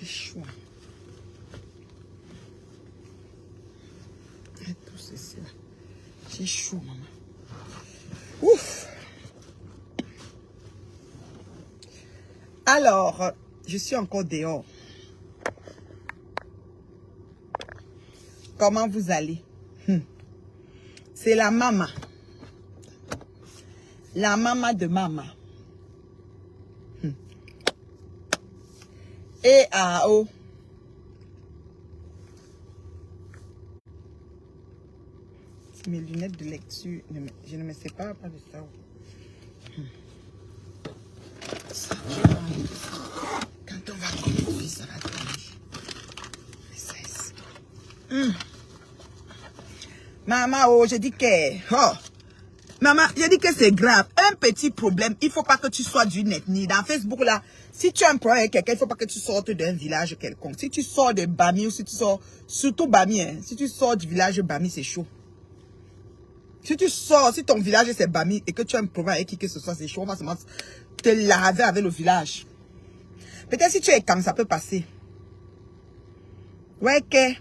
J'ai chaud. Et tout ceci là. J'ai chaud, maman. Ouf. Alors, je suis encore dehors. Comment vous allez? C'est la maman. La maman de maman. Et à oh. Mes lunettes de lecture, je ne me sépare pas de ça. Ça, je vais enlever ça. Quand on va commencer, ça va tomber. Mais ça ici. Maman, oh, je dis que... Oh. Maman, je dis que c'est grave. Un petit problème, il ne faut pas que tu sois d'une ethnie. Dans Facebook, là, si tu as un problème avec quelqu'un, il ne faut pas que tu sortes d'un village quelconque. Si tu sors de Bami ou si tu sors... Surtout Bami, hein, si tu sors du village Bami, c'est chaud. Si tu sors, si ton village c'est Bami et que tu as un problème avec qui que ce soit, c'est chaud, on va seulement te laver avec le village. Peut-être si tu es comme ça peut passer. Ouais, que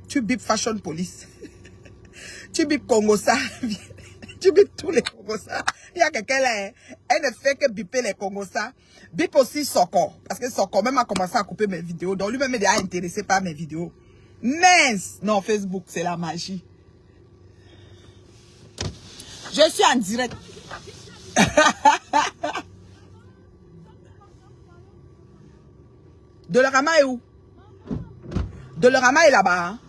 tu bip Fashion Police. Tu bip Congosa. Tu bip tous les Congosa. Il y a quelqu'un là, hein, elle ne fait que biper les Congosa. Bip aussi Soko. Parce que Soko même a commencé à couper mes vidéos. Donc lui-même est déjà intéressé par mes vidéos. Mince! Non, Facebook, c'est la magie. Je suis en direct. Dolorama est où? Dolorama est là-bas. Hein?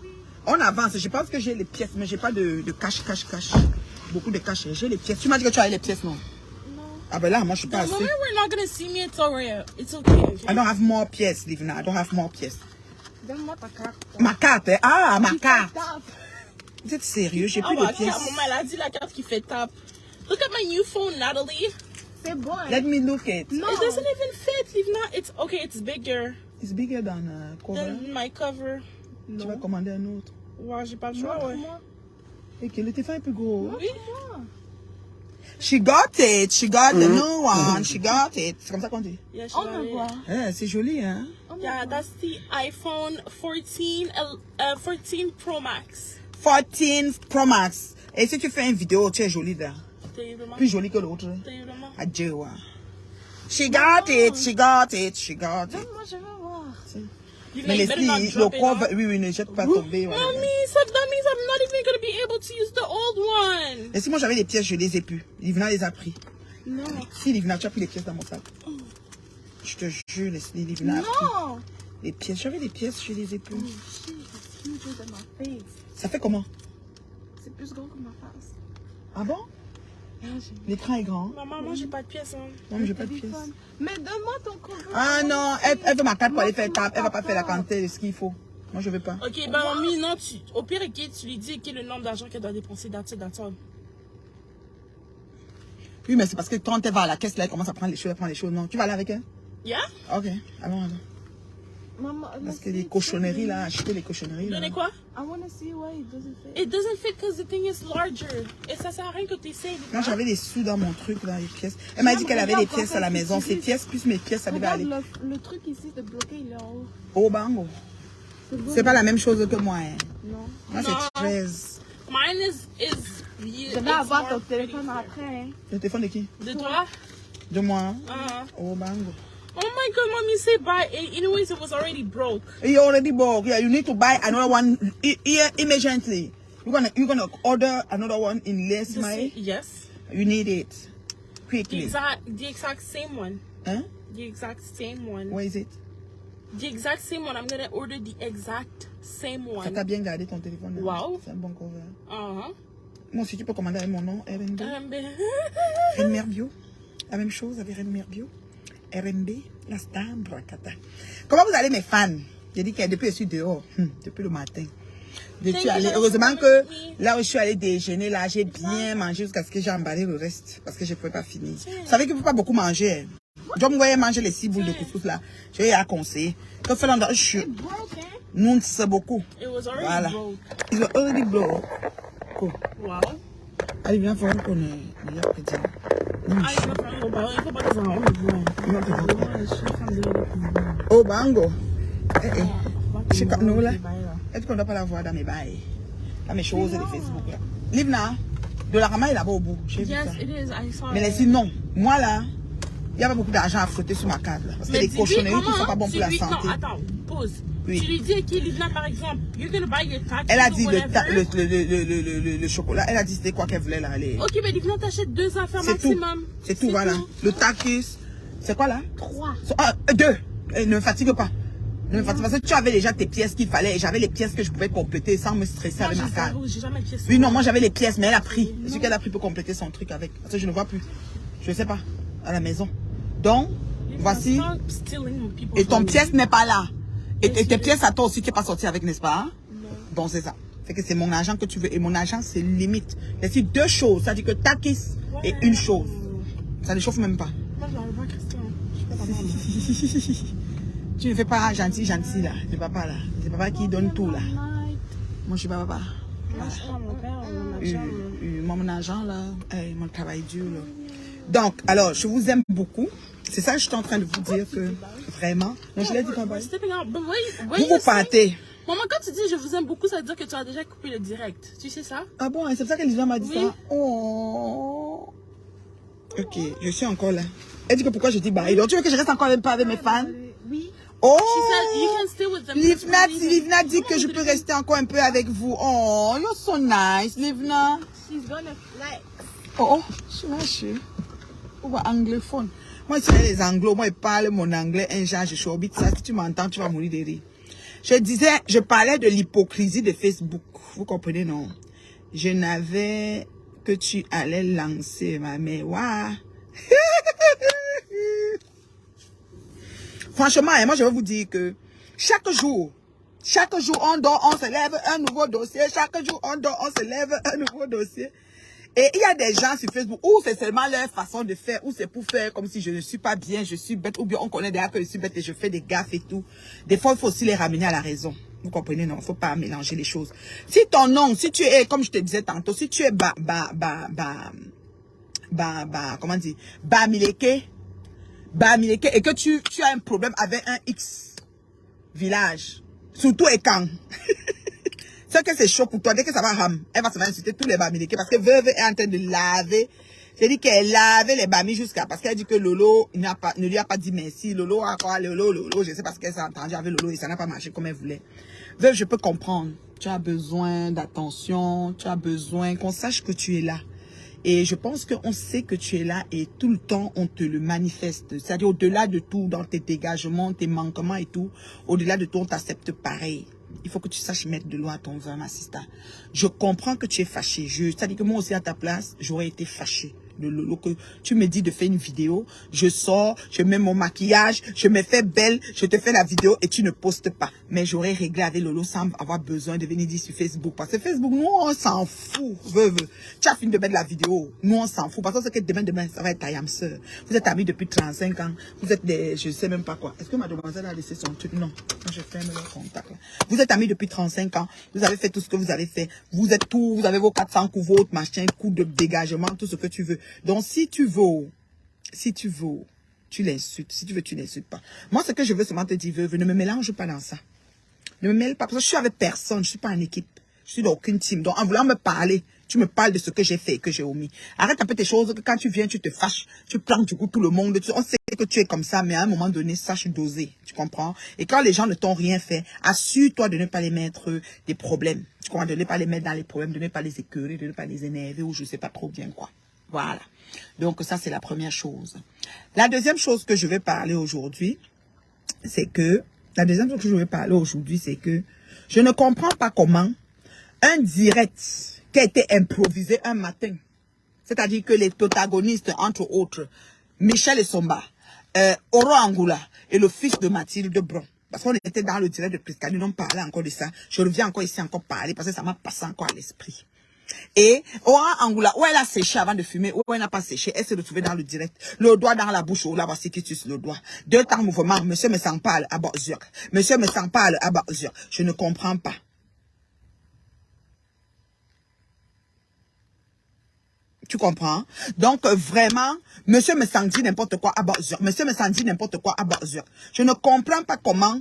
On avance. Je pense que j'ai les pièces, mais j'ai pas de cash. Beaucoup de cash. J'ai les pièces. Tu m'as dit que tu as les pièces, non? Non. Ah ben là, moi je suis pas assez. We're not gonna see me. It's alright. It's okay. I don't have more pièces, Livna. I don't have more pièces. Donne-moi ta carte. Ma carte, hein? Ah, ma carte. Vous êtes sérieux? J'ai plus de pièces. Maman, elle a dit la carte qui fait tape. Look at my new phone, Natalie. C'est bon. Let me look at. No. It doesn't even fit, Livna. It's okay. It's bigger. It's bigger than cover. Than my cover. Tu vas commander un autre. Ouais, j'ai pas le choix, ouais. Et que le téléphone est plus gros. Oui. She got it. She got the new one. She got it. C'est comme ça qu'on dit. Yeah, On va voir. C'est joli, hein? Yeah, that's the iPhone 14 Pro Max. 14 Pro Max. Et si tu fais une vidéo, tu es jolie là. Terriblement. Plus jolie que l'autre. Terriblement. Adieu, ouais. She got it. She got it. She got it. Moi, je veux voir. Mais les filles, le corps, oui, ne jette pas tomber. Mommy, that means I'm not even going to be able to use the old one. Et si moi j'avais des pièces, je les ai plus. Livna les a pris. Non. Si, Livna, tu as pris les pièces dans mon sac. Je te jure, Livna a pris. Non. Les pièces, j'avais des pièces, je les ai plus. Oh, Ça fait comment? c'est plus grand que ma face. Ah bon? L'écran est grand. Maman, moi, j'ai pas de pièces. Hein. Non, mais j'ai pas de pièces. Mais donne-moi ton compte. Ah non, elle veut ma carte pour aller faire tape. Elle va pas faire la quantité de ce qu'il faut. Moi, je veux pas. Ok, bah mamie, non, au pire, tu lui dis quel est le nombre d'argent qu'elle doit dépenser dans all. Oui, mais c'est parce que quand elle va à la caisse, là, elle commence à prendre les choses, elle prend les choses. Non, tu vas aller avec elle? Yeah? Ok, allons. Maman, Parce que les cochonneries, là, acheter les cochonneries. Donnez Là. quoi? I want to see why it doesn't fit. It doesn't fit because the thing is larger. Et ça sert à rien que tu essayes. Moi, j'avais des sous dans mon truc, là, les pièces. Elle m'a dit qu'elle avait des pièces à la maison. Ces pièces, plus mes pièces, ça devait aller. Le truc ici de bloquer, il est en haut. Oh, bango. C'est pas la même chose que moi. Hein. Non. Moi, c'est 13. Mine is Je vais avoir ton téléphone après. Hein. Le téléphone de qui? De toi? De moi. Uh-huh. Oh, bango. Oh my god, mommy said buy it. Anyways, it was already broke. You already broke. Yeah, you need to buy another one here immediately. You're gonna order another one in less money. Yes. You need it quickly. The exact same one. Huh? The exact same one. Where is it? The exact same one. I'm gonna order the exact same Ça one. t'a bien gardé ton téléphone. Là. Wow. C'est un bon cover. Uh-huh. Moi aussi, tu peux commander avec mon nom, RNB. RMB. Renmer Bio. La même chose avec Renmer Bio. RNB, la star, bracata. Comment vous allez, mes fans? J'ai dit que depuis je suis dehors, depuis le matin. Heureusement que là où je suis allée déjeuner, là, j'ai bien mangé jusqu'à ce que j'ai emballé le reste. Parce que je ne pouvais pas finir. Vous savez qu'il ne faut pas beaucoup manger. Je me voyais manger les 6 boules de couscous là. Je vais à conseiller. Que fait l'endroit, je suis. Nous, c'est beaucoup. Voilà. Ils ont already broke. Cool. Wow. Allez, viens voir qu'on est. Il y a petit. Oh, bango. Chez nous, là. Est-ce qu'on ne doit pas la voir dans mes bails? Dans mes choses de Facebook, là. Livna, de la rama est là-bas au bout. J'ai vu ça. Yes, it is. I saw Mais it. laissez, non. Moi, là, il n'y a pas beaucoup d'argent à frotter sur ma carte, là. Parce que les cochonneries qui ne sont pas bons pour la santé. Non, attends, pause. Oui. Tu lui dis à qui, Livna, par exemple, you're gonna buy your taxes Elle a or dit whatever. le chocolat. Elle a dit c'était quoi qu'elle voulait, là. Les... Ok, mais Livna, t'achètes 2 affaires C'est tout. maximum. C'est tout, voilà. Le takis. C'est quoi, là? 3. 2. Ne me fatigue pas. Ne me fatigue pas. Parce que tu avais déjà tes pièces qu'il fallait. Et j'avais les pièces que je pouvais compléter sans me stresser Moi, avec ma j'ai carte. zéro, j'ai jamais de pièces. Oui, non, moi j'avais les pièces, mais elle a pris. Et ce qu'elle a pris pour compléter son truc avec. Parce que je ne vois plus. Je ne sais pas. À la maison. Donc, voici. Et ton pièce n'est pas là. Et tes pièces à toi aussi, tu n'es pas sorti avec, n'est-ce pas? Non. Donc, c'est ça. C'est que c'est mon argent que tu veux. Et mon argent, c'est limite. Il y a ici 2 choses. Ça dit que takis et une chose. Ça ne chauffe même pas. Moi, je n'arrive pas, Christian. Je suis pas ta maman. Tu ne fais pas gentil là. C'est papa là. C'est papa qui donne tout là. Moi, je suis pas papa. Mon argent là, mon travail dur là. Donc, alors, je vous aime beaucoup. C'est ça que je suis en train de vous dire que vraiment. Non, je l'ai dit quand même. Vous partez. Maman, quand tu dis je vous aime beaucoup, ça veut dire que tu as déjà coupé le direct. Tu sais ça? Ah bon, c'est pour ça que Lisa m'a dit Oui. ça. Oh. Ok, je suis encore là. Elle dit que pourquoi je dis bye. Donc, tu veux que je reste encore même pas avec mes fans? Oui. Oh! She said you can stay with them. Livna dit que je peux rester encore un peu avec vous. Oh, you're so nice, Livna. She's gonna flex. Oh, je suis anglophone. Moi, si les anglos, moi, ils parlent mon anglais, un genre, je suis au bit, ça, si tu m'entends, tu vas mourir de rire. Je parlais de l'hypocrisie de Facebook. Vous comprenez, non? Je n'avais que tu allais lancer, ma mère. Waouh! Franchement, moi, je vais vous dire que chaque jour, on dort, on se lève, un nouveau dossier. Chaque jour, on dort, on se lève, un nouveau dossier. Et il y a des gens sur Facebook où c'est seulement leur façon de faire, où c'est pour faire comme si je ne suis pas bien, je suis bête, ou bien on connaît déjà que je suis bête et je fais des gaffes et tout. Des fois, il faut aussi les ramener à la raison. Vous comprenez, non? Il ne faut pas mélanger les choses. Si ton nom, si tu es, comme je te disais tantôt, si tu es comment dire, Bamileke, et que tu as un problème avec un X village, surtout Ekan. C'est que c'est chaud pour toi. Dès que ça va ram, elle va se faire insulter tous les Bamileke parce que Veuve est en train de laver. C'est dit qu'elle lavait les Bami jusqu'à parce qu'elle dit que Lolo ne lui a pas dit merci. Lolo a quoi? Lolo, je sais pas ce qu'elle s'est entendue avec Lolo et ça n'a pas marché comme elle voulait. Veuve, je peux comprendre. Tu as besoin d'attention, tu as besoin qu'on sache que tu es là. Et je pense qu'on sait que tu es là et tout le temps, on te le manifeste. C'est-à-dire au-delà de tout, dans tes dégagements, tes manquements et tout, au-delà de tout, on t'accepte pareil. Il faut que tu saches mettre de l'eau à ton vin, ma sister. Je comprends que tu es fâché. C'est-à-dire que moi aussi, à ta place, j'aurais été fâché. Que tu me dis de faire une vidéo, je sors, je mets mon maquillage, je me fais belle, je te fais la vidéo et tu ne postes pas. Mais j'aurais réglé avec Lolo sans avoir besoin de venir dire sur Facebook. Parce que Facebook, nous, on s'en fout. Veuve. Tu as fini de mettre la vidéo. Nous, on s'en fout. Parce que demain, ça va être ta yam sœur. Vous êtes amis depuis 35 ans. Vous êtes des, je sais même pas quoi. Est-ce que ma demoiselle a laissé son truc? Non. Moi, je ferme le contact. Là. Vous êtes amis depuis 35 ans. Vous avez fait tout ce que vous avez fait. Vous êtes tout, vous avez vos 400 coups, votre machin, coups de dégagement, tout ce que tu veux. Donc, si tu veux, tu l'insultes. Si tu veux, tu l'insultes pas. Moi, ce que je veux seulement te dire, ne me mélange pas dans ça. Ne me mêle pas, parce que je suis avec personne, je suis pas en équipe. Je suis dans aucune team. Donc, en voulant me parler, tu me parles de ce que j'ai fait et que j'ai omis. Arrête un peu tes choses, que quand tu viens, tu te fâches, tu plantes du coup tout le monde. On sait que tu es comme ça, mais à un moment donné, sache doser. Tu comprends? Et quand les gens ne t'ont rien fait, assure-toi de ne pas les mettre des problèmes. Tu comprends? De ne pas les mettre dans les problèmes, de ne pas les écœurer, de ne pas les énerver ou je sais pas trop bien quoi. Voilà. Donc, ça, c'est la première chose. La deuxième chose que je vais parler aujourd'hui, c'est que je ne comprends pas comment un direct qui a été improvisé un matin, c'est-à-dire que les protagonistes, entre autres, Michel et Somba, Oro Angoula et le fils de Mathilde Bron, parce qu'on était dans le direct de Priscani, on parlait encore de ça. Je reviens encore ici encore parler parce que ça m'a passé encore à l'esprit. Et Ora Angoula, où elle a séché avant de fumer, où elle n'a pas séché, elle s'est retrouvée dans le direct. Le doigt dans la bouche, où là, voici qui tue le doigt. 2 temps mouvement, monsieur me sent pas à Borzur. Monsieur me sent pas à Borzur. Je ne comprends pas. Tu comprends? Donc, vraiment, monsieur me sent dit n'importe quoi à Borzur. Monsieur me sent dit n'importe quoi à Borzur. Je ne comprends pas comment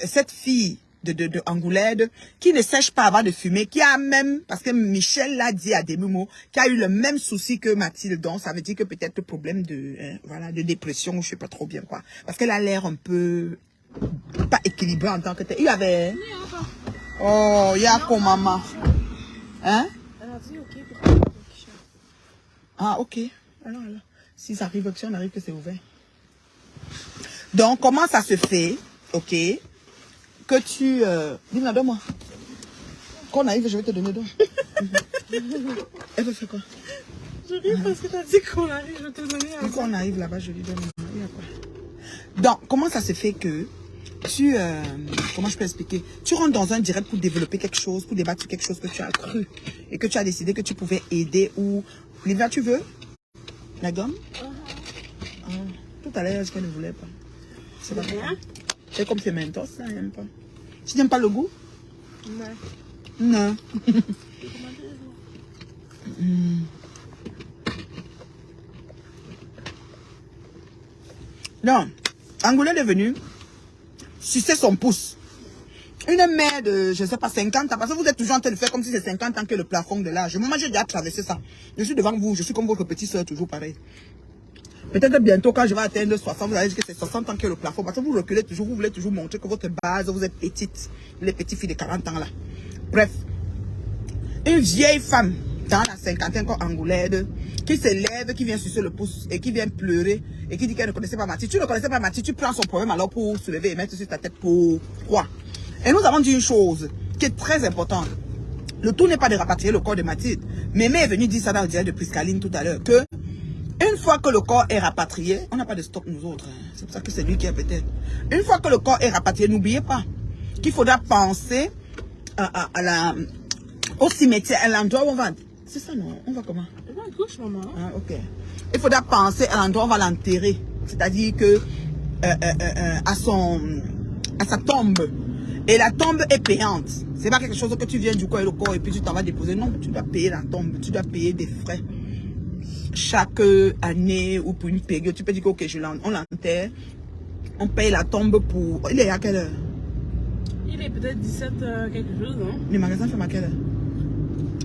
cette fille de Angoulême qui ne sèche pas avant de fumer, qui a même, parce que Michel l'a dit à demi-mot, qui a eu le même souci que Mathilde, donc ça veut dire que peut-être le problème de, voilà, de dépression, je sais pas trop bien quoi. Parce qu'elle a l'air un peu pas équilibrée en tant que telle. Il y avait... Oh, il y a comme maman. Hein? Elle a dit ok pour faire le t-shirt. Ah, ok. Alors, si ça arrive, si on arrive que c'est ouvert. Donc, comment ça se fait, ok, que tu... Dis-moi, donne-moi. Quand on arrive, je vais te donner. Elle veut faire quoi? Je ris parce que t'as dit qu'on arrive, je vais te donner un... Quand on arrive là-bas, je lui donne. Il y a quoi? Donc, comment ça se fait que tu... comment je peux expliquer? Tu rentres dans un direct pour développer quelque chose, pour débattre sur quelque chose que tu as cru et que tu as décidé que tu pouvais aider ou... Livia, tu veux la gomme? Tout à l'heure, ce qu'elle ne voulait pas. C'est pas bien. C'est comme c'est Mentos, ça, elle n'aime pas. Tu n'aimes pas le goût? Non. Non. Angoulême est venue sucer son pouce. Une mère de, je ne sais pas, 50 ans, parce que vous êtes toujours en train de faire comme si c'est 50 ans que le plafond de l'âge. Moi, j'ai déjà traversé ça. Je suis devant vous, je suis comme votre petite soeur, toujours pareil. Peut-être bientôt, quand je vais atteindre 60, vous allez dire que c'est 60 ans que le plafond. Parce que vous reculez toujours, vous voulez toujours montrer que votre base, vous êtes petite. Les petites filles de 40 ans là. Bref. Une vieille femme, dans la cinquantaine comme Angoulême, qui se lève, qui vient sucer le pouce et qui vient pleurer et qui dit qu'elle ne connaissait pas Mathilde. Tu ne connaissais pas Mathilde, tu prends son problème alors pour se lever et mettre sur ta tête. Pourquoi? Et nous avons dit une chose qui est très importante. Le tout n'est pas de rapatrier le corps de Mathilde. Mémé est venue dire ça dans le direct de Priscaline tout à l'heure, que une fois que le corps est rapatrié, on n'a pas de stock nous autres. Hein. C'est pour ça que c'est lui qui a peut-être. Une fois que le corps est rapatrié, n'oubliez pas qu'il faudra penser au cimetière, à l'endroit où on va... C'est ça, non? On va comment? On va à gauche, maman. Ah, ok. Il faudra penser à l'endroit où on va l'enterrer. C'est-à-dire que à sa tombe. Et la tombe est payante. C'est pas quelque chose que tu viens du corps et le corps et puis tu t'en vas déposer. Non, tu dois payer la tombe. Tu dois payer des frais. Chaque année ou pour une période, tu peux dire que ok, on l'enterre. On paye la tombe pour... Il est à quelle heure? Il est peut-être 17 quelque chose, non? Le magasin ferme à quelle heure?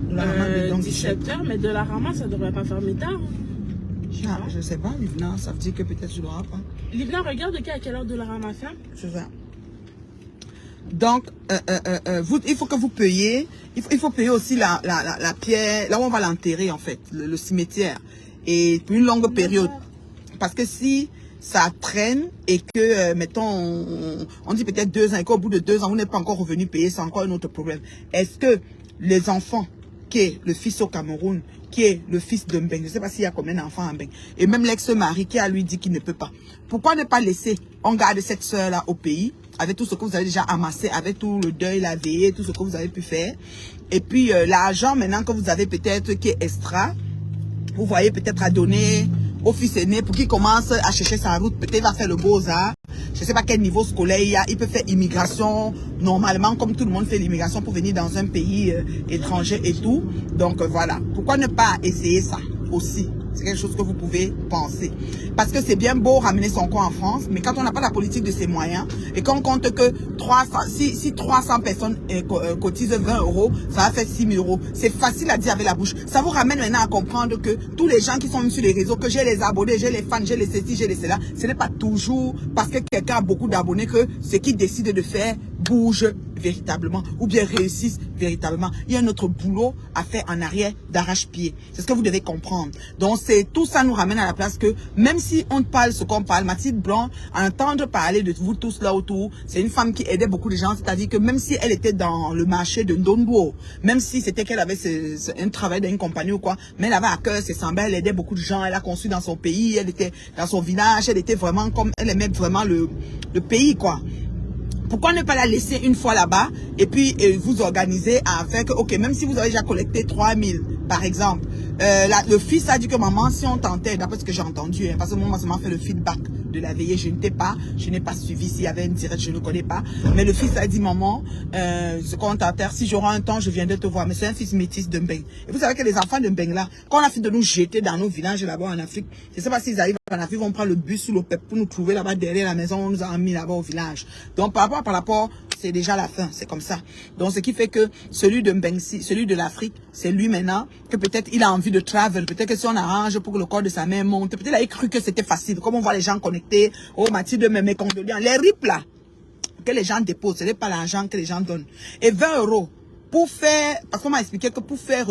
17h, mais de la rama, ça devrait pas fermer tard. Ah, je sais pas, Livna, ça veut dire que peut-être tu l'auras pas. Livna, regarde à quelle heure de la rama ferme. C'est ça. Donc, il faut que vous payiez, il faut payer aussi la pierre, là où on va l'enterrer en fait, le cimetière. Et pour une longue période. Parce que si ça traîne et que, mettons, on dit peut-être 2 ans et qu'au bout de 2 ans, vous n'êtes pas encore revenu payer, c'est encore un autre problème. Est-ce que les enfants, qui est le fils au Cameroun, qui est le fils de Mbeng, je ne sais pas s'il y a combien d'enfants à Mbeng, et même l'ex-mari qui a lui dit qu'il ne peut pas. Pourquoi ne pas laisser, on garde cette soeur-là au pays, avec tout ce que vous avez déjà amassé, avec tout le deuil, la veillée, tout ce que vous avez pu faire. Et puis l'argent maintenant que vous avez peut-être qui est extra, vous voyez peut-être à donner au fils aîné pour qu'il commence à chercher sa route, peut-être va faire le beaux-arts. Je ne sais pas quel niveau scolaire il y a, il peut faire immigration normalement comme tout le monde fait l'immigration pour venir dans un pays étranger et tout. Donc voilà, pourquoi ne pas essayer ça aussi? C'est quelque chose que vous pouvez penser. Parce que c'est bien beau ramener son corps en France, mais quand on n'a pas la politique de ses moyens, et qu'on compte que 300, si 300 personnes cotisent 20 €, ça va faire 6 000 €. C'est facile à dire avec la bouche. Ça vous ramène maintenant à comprendre que tous les gens qui sont sur les réseaux, que j'ai les abonnés, j'ai les fans, j'ai les ceci, j'ai les cela, ce n'est pas toujours parce que quelqu'un a beaucoup d'abonnés que ce qu'il décide de faire bouge véritablement ou bien réussissent véritablement. Il y a un autre boulot à faire en arrière d'arrache-pied. C'est ce que vous devez comprendre. Donc tout ça nous ramène à la place que même si on parle ce qu'on parle, Mathilde Blanc, entendre parler de vous tous là autour, c'est une femme qui aidait beaucoup de gens, c'est-à-dire que même si elle était dans le marché de Ndongo, même si c'était qu'elle avait un travail dans une compagnie ou quoi, mais elle avait à cœur ses semblables, elle aidait beaucoup de gens, elle a construit dans son pays, elle était dans son village, elle était vraiment comme, elle aimait vraiment le pays quoi. Pourquoi ne pas la laisser une fois là-bas et puis vous organiser avec, ok, même si vous avez déjà collecté 3 000 par exemple, le fils a dit que maman, si on tentait, d'après ce que j'ai entendu, hein, parce que moi, ça m'a fait le feedback de la veillée, je n'ai pas suivi s'il y avait une direct, je ne connais pas, mais le fils a dit, maman, ce qu'on t'enterre, si j'aurai un temps, je viendrai te voir, mais c'est un fils métis de Mbeng. Et vous savez que les enfants de Mbeng là, quand on a fini de nous jeter dans nos villages là-bas en Afrique, je ne sais pas s'ils arrivent en Afrique, on prend le bus ou le PEP pour nous trouver là-bas derrière la maison, on nous a mis là-bas au village. Donc par rapport, c'est déjà la fin, c'est comme ça. Donc ce qui fait que celui de Mbensi, celui de l'Afrique, c'est lui maintenant, que peut-être il a envie de travel, peut-être que si on arrange pour que le corps de sa mère monte, peut-être il a cru que c'était facile, comme on voit les gens connectés, oh Mathilde, mes condoléances, les rips là, que les gens déposent, ce n'est pas l'argent que les gens donnent. Et 20 € pour faire, parce qu'on m'a expliqué que pour faire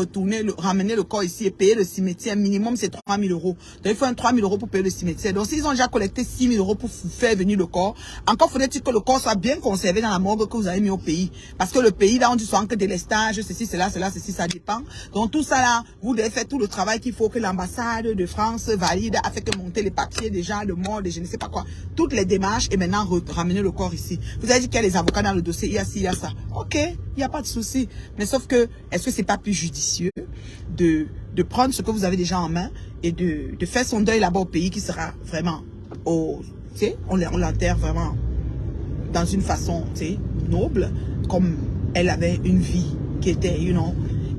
ramener le corps ici et payer le cimetière, minimum c'est 3 000 €. Donc il faut un 3 000 € pour payer le cimetière. Donc s'ils ont déjà collecté 6 000 € pour faire venir le corps, encore faudrait-il que le corps soit bien conservé dans la morgue que vous avez mis au pays. Parce que le pays là, on dit souvent que délestage, ceci, cela, ceci, ça dépend. Donc tout ça là, vous devez faire tout le travail qu'il faut que l'ambassade de France valide, a fait que monter les papiers déjà, le mort, je ne sais pas quoi. Toutes les démarches et maintenant ramener le corps ici. Vous avez dit qu'il y a les avocats dans le dossier, il y a ci, il y a ça. Ok, il n'y a pas de souci. Mais sauf que, est-ce que c'est pas plus judicieux de prendre ce que vous avez déjà en main et de faire son deuil là-bas au pays qui sera vraiment, tu sais, on l'enterre vraiment dans une façon, tu sais, noble, comme elle avait une vie qui était,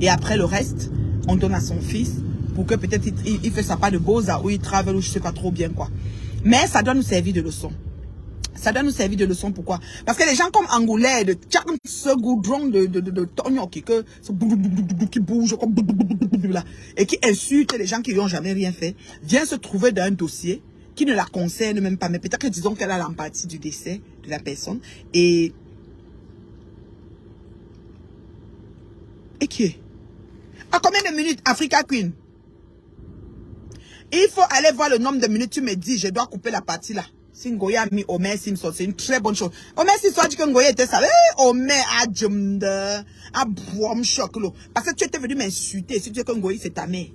et après le reste, on donne à son fils pour que peut-être il fait sa part de Beaux-Arts ou il travaille ou je sais pas trop bien quoi. Mais ça doit nous servir de leçon. Ça doit nous servir de leçon. Pourquoi? Parce que les gens comme Angoulais, de ce goudron de Tognon qui bouge comme là, et qui insulte les gens qui lui ont jamais rien fait, vient se trouver dans un dossier qui ne la concerne même pas. Mais peut-être que disons qu'elle a l'empathie du décès de la personne. Et qui est? À combien de minutes Africa Queen? Il faut aller voir le nombre de minutes. Tu me dis, je dois couper la partie là. Si Ngoya a mis Omer Simpson, c'est une très bonne chose. Omer Simpson a dit que Ngoya était ça. Omer a djumde, a boum choc. Parce que tu étais venu m'insulter. Si tu dis que Ngoya c'est ta mère.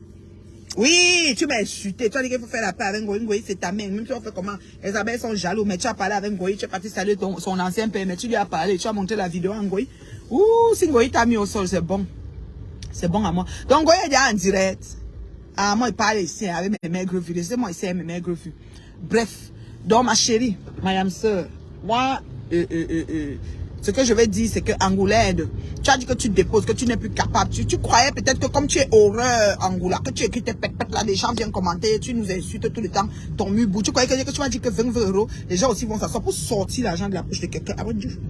Oui, tu m'as insulté. Tu as dit qu'il faut faire la paix avec Ngoya. Ngoya c'est ta mère. Même si on fait comment, les abeilles sont jaloux. Mais tu as parlé avec Ngoya. Tu es parti saluer son ancien père. Mais tu lui as parlé. Tu as montré la vidéo à Ngoya. Ouh, si Ngoya t'a mis au sol, c'est bon. C'est bon à moi. Donc Ngoya est déjà en direct. Ah, moi, il parle ici avec mes maigres vues. Laissez-moi ici avec mes maigres vues. Bref. Donc, ma chérie, ma âme sœur, moi, ce que je vais dire, c'est que Angoulède, tu as dit que tu déposes, que tu n'es plus capable. Tu croyais peut-être que comme tu es horreur, Angoula, que tu écris tes pètes là, les gens viennent commenter, tu nous insultes tout le temps, ton mubou. Tu croyais que tu m'as dit que 20 €, les gens aussi vont s'asseoir pour sortir l'argent de la poche de quelqu'un. Ah bon, Dieu.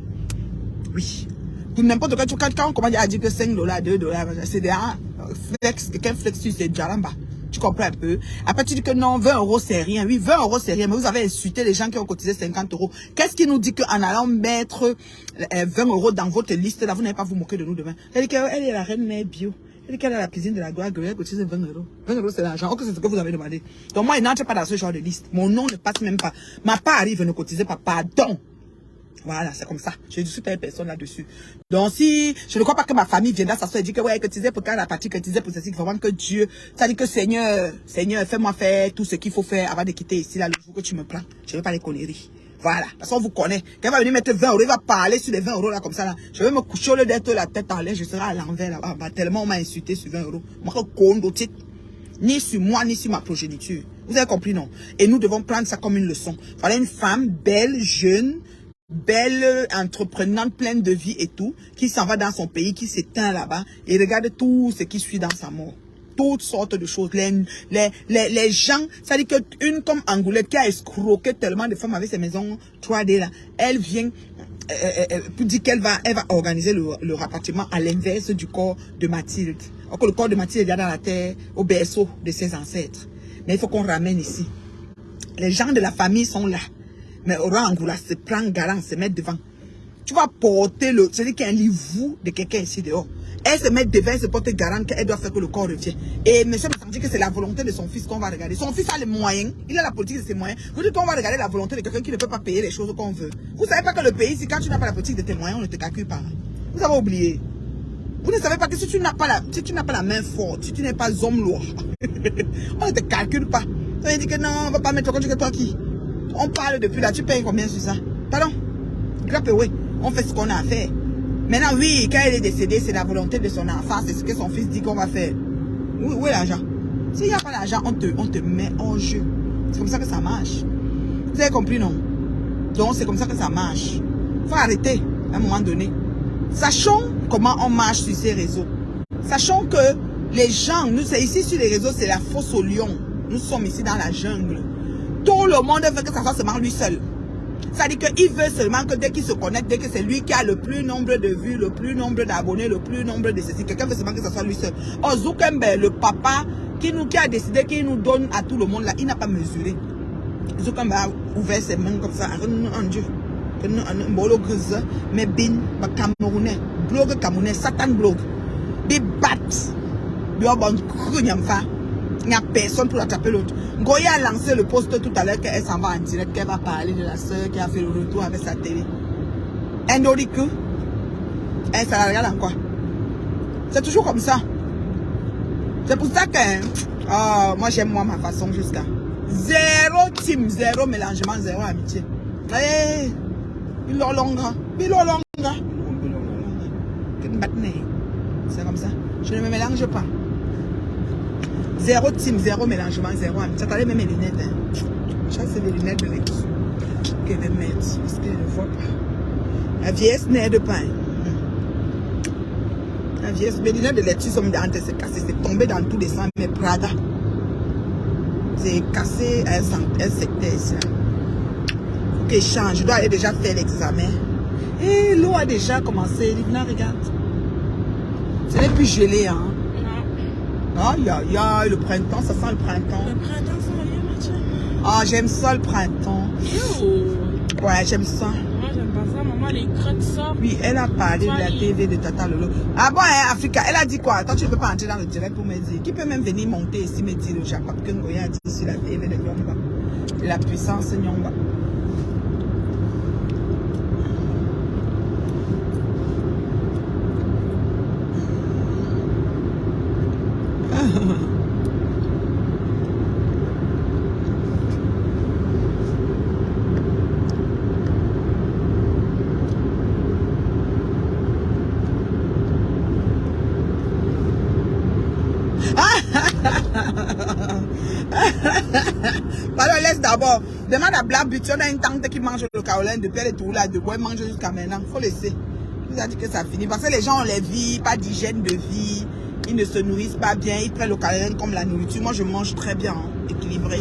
Oui. Pour n'importe quoi, quand on commence à dire que 5 $, 2 $, c'est des flex, quelqu'un flex sur ses djalamba. Tu comprends un peu? Après, tu dis que non, 20 € c'est rien. Oui, 20 € c'est rien. Mais vous avez insulté les gens qui ont cotisé 50 €. Qu'est-ce qui nous dit qu'en allant mettre 20 € dans votre liste, là, vous n'allez pas vous moquer de nous demain? Elle dit qu'elle est la reine mère bio. Elle dit qu'elle a la cuisine de la gloire, elle cotise 20 €. 20 € c'est l'argent. Ok, c'est ce que vous avez demandé. Donc moi, il n'entre pas dans ce genre de liste. Mon nom ne passe même pas. Ma part arrive, ne cotisez pas. Pardon. Voilà, c'est comme ça. Je discute avec personne là-dessus. Donc, si je ne crois pas que ma famille viendra s'asseoir et dire que ouais, que tu disais pour quand la partie, que tu disais pour ceci, vraiment que Dieu, ça dit que Seigneur, fais-moi faire tout ce qu'il faut faire avant de quitter ici, là, le jour que tu me prends. Je ne veux pas les conneries. Voilà. Parce qu'on vous connaît. Quand il va venir mettre 20 €, il va parler sur les 20 € là, comme ça, là. Je vais me coucher au lieu d'être la tête en l'air, je serai à l'envers là-bas. Bah, tellement on m'a insulté sur 20 €. Moi, que ni sur moi, ni sur ma progéniture. Vous avez compris, non? Et nous devons prendre ça comme une leçon. Voilà une femme belle, jeune, belle, entreprenante, pleine de vie et tout, qui s'en va dans son pays, qui s'éteint là-bas et regarde tout ce qui suit dans sa mort. Toutes sortes de choses. Les gens, ça dit qu'une comme Angoulette qui a escroqué tellement de femmes avec ses maisons 3D là, elle vient pour dire qu'elle va organiser le rapatriement à l'inverse du corps de Mathilde. Alors que le corps de Mathilde est déjà dans la terre, au berceau de ses ancêtres. Mais il faut qu'on ramène ici. Les gens de la famille sont là. Mais Aura Angoula se prend garant, se met devant. Tu vas porter c'est-à-dire qu'il y a un livre de quelqu'un ici dehors. Elle se met devant, elle se porte garant qu'elle doit faire que le corps revienne. Et monsieur me dit que c'est la volonté de son fils qu'on va regarder. Son fils a les moyens, il a la politique de ses moyens. Vous dites qu'on va regarder la volonté de quelqu'un qui ne peut pas payer les choses qu'on veut. Vous savez pas que le pays, si quand tu n'as pas la politique de tes moyens, on ne te calcule pas. Vous avez oublié. Vous ne savez pas que si tu n'as pas la main forte, si tu n'es pas homme lourd, on ne te calcule pas. Ça veut dire que non, on ne va pas mettre que toi qui. On parle depuis là, tu payes combien sur ça? Pardon? Grappe, oui. On fait ce qu'on a à faire. Maintenant, oui, quand elle est décédée, c'est la volonté de son enfant, c'est ce que son fils dit qu'on va faire. Où est l'argent? S'il n'y a pas l'argent, on te met en jeu. C'est comme ça que ça marche. Vous avez compris, non? Donc, c'est comme ça que ça marche. Il faut arrêter à un moment donné. Sachons comment on marche sur ces réseaux. Sachons que les gens, nous, c'est ici sur les réseaux, c'est la fosse au lion. Nous sommes ici dans la jungle. Tout le monde veut que ça soit seulement lui seul. Ça dit qu'il veut seulement que dès qu'il se connecte, dès que c'est lui qui a le plus nombre de vues, le plus nombre d'abonnés, le plus nombre de ceci, quelqu'un veut seulement que ça soit lui seul. Oh, Zuckerberg, le papa qui a décidé qu'il nous donne à tout le monde là, il n'a pas mesuré. Zuckerberg a ouvert ses mains comme ça. Mais bin, Camerounais, blog Camerounais, Satan blog, des battes, il n'y a personne pour attraper l'autre. Goya a lancé le post tout à l'heure qu'elle s'en va en direct, qu'elle va parler de la soeur qui a fait le retour avec sa télé. Endorique, elle ça la regarde en quoi? C'est toujours comme ça. C'est pour ça que moi j'aime ma façon jusqu'à. Zéro team, zéro mélangement, zéro amitié. Hey, c'est comme ça. Je ne me mélange pas. Zéro team, zéro mélangement, zéro amitié. Attendez même mes lunettes. Hein. Je crois que c'est les lunettes de l'équipe que je vais mettre. Parce que je ne vois pas. La vieillesse n'aide pas. La vieillesse, mes lunettes de lecture sont dans c'est cassé. C'est tombé dans tous les sens. Mais Prada. C'est cassé un secteur ici. Faut que je change. Je dois aller déjà faire l'examen. Et l'eau a déjà commencé. Livna, regarde. Ce n'est plus gelé, hein. Aïe, aïe, aïe, le printemps, ça sent le printemps. Le printemps, ça va bien, Mathieu. Ah, j'aime ça, le printemps. Ouais, j'aime ça. Moi, j'aime pas ça. Maman, les crottes sortent. Oui, elle a parlé de la TV de Tata Lolo. Ah bon, hein, Africa, elle a dit quoi? Toi, tu ne peux pas entrer dans le direct pour me dire. Qui peut même venir monter ici, me dire le Japon que Ngoya a dit sur la TV de Nyongba. La puissance Nyongba. Pardon, laisse d'abord. Demande à Black Beauty, on a une tante qui mange le Caroline depuis elle est tout là, de bois, mange jusqu'à maintenant. Faut laisser. Il nous a dit que ça finit. Parce que les gens ont les vies, pas d'hygiène de vie. Ils ne se nourrissent pas bien. Ils prennent le Caroline comme la nourriture. Moi, je mange très bien, hein, équilibré.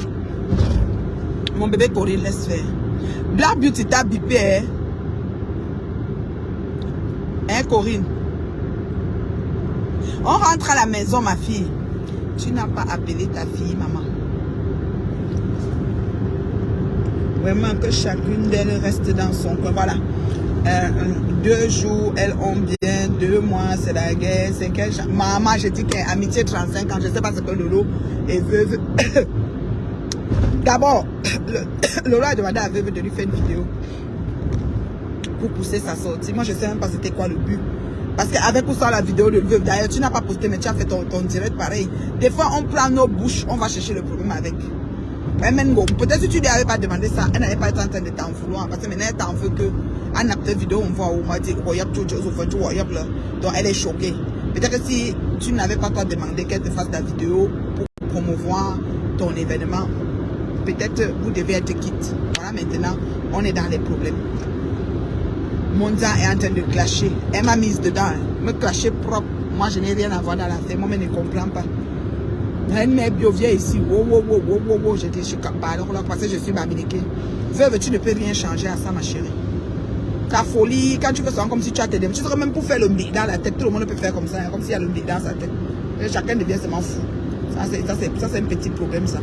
Mon bébé Corinne, laisse faire. Black Beauty t'a bipé, hein? Hein, Corinne? On rentre à la maison, ma fille. Tu n'as pas appelé ta fille, maman. Vraiment que chacune d'elles reste dans son coin. Voilà. 2 jours, elles ont bien. 2 mois, c'est la guerre. 5 ans. Maman, je dis qu'elle a amitié 35 ans. Je ne sais pas ce que Lolo est veuve. D'abord, Lolo a demandé à veuve de lui faire une vidéo pour pousser sa sortie. Moi, je ne sais même pas c'était quoi le but. Parce qu'avec ou sans la vidéo de veuve, d'ailleurs, tu n'as pas posté, mais tu as fait ton direct pareil. Des fois, on prend nos bouches, on va chercher le problème avec. Peut-être que tu lui avais pas demandé ça, elle n'avait pas été en train de t'en vouloir. Parce que maintenant, elle t'en veut que, en après vidéo, on voit où on dit, donc elle est choquée. Peut-être que si tu n'avais pas toi demandé qu'elle te fasse ta vidéo pour promouvoir ton événement, peut-être vous devez être quitte. Voilà, maintenant, on est dans les problèmes. Monza est en train de clasher. Elle m'a mise dedans. Me clasher propre. Moi, je n'ai rien à voir dans la tête. Moi, je ne comprends pas. Elle m'a bio vient ici. Wow. Je dis, je ne pas. Alors, parce que je suis baminiquée. Veuve, tu ne peux rien changer à ça, ma chérie. Ta folie, quand tu fais ça comme si tu as tes dents. Tu serais même pour faire le mbi dans la tête. Tout le monde peut faire comme ça. Hein, comme s'il y a le mbi dans sa tête. Et chacun devient seulement fou. Ça, c'est un petit problème, ça.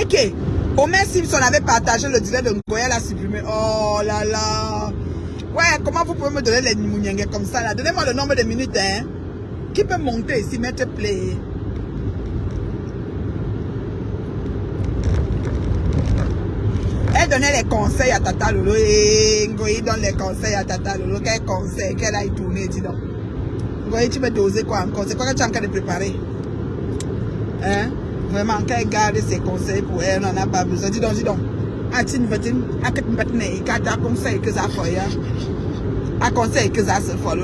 Ok. Omer Simpson avait partagé le direct de Ngoya, elle a supprimé. Oh là là. Ouais, comment vous pouvez me donner les mouniengues comme ça là? Donnez-moi le nombre de minutes, hein. Qui peut monter ici, mettre play? Elle donnait les conseils à Tata Lolo. Et Ngoya donne les conseils à Tata Lolo. Quel conseil? Qu'elle aille tourner, dis donc. Ngoya, tu veux doser quoi encore? C'est quoi que tu es en train de préparer? Hein? Vraiment, qu'elle garde ses conseils pour elle, on n'en a pas besoin. Dis donc. A-t-il un conseil que ça fait? Un conseil que ça se fait.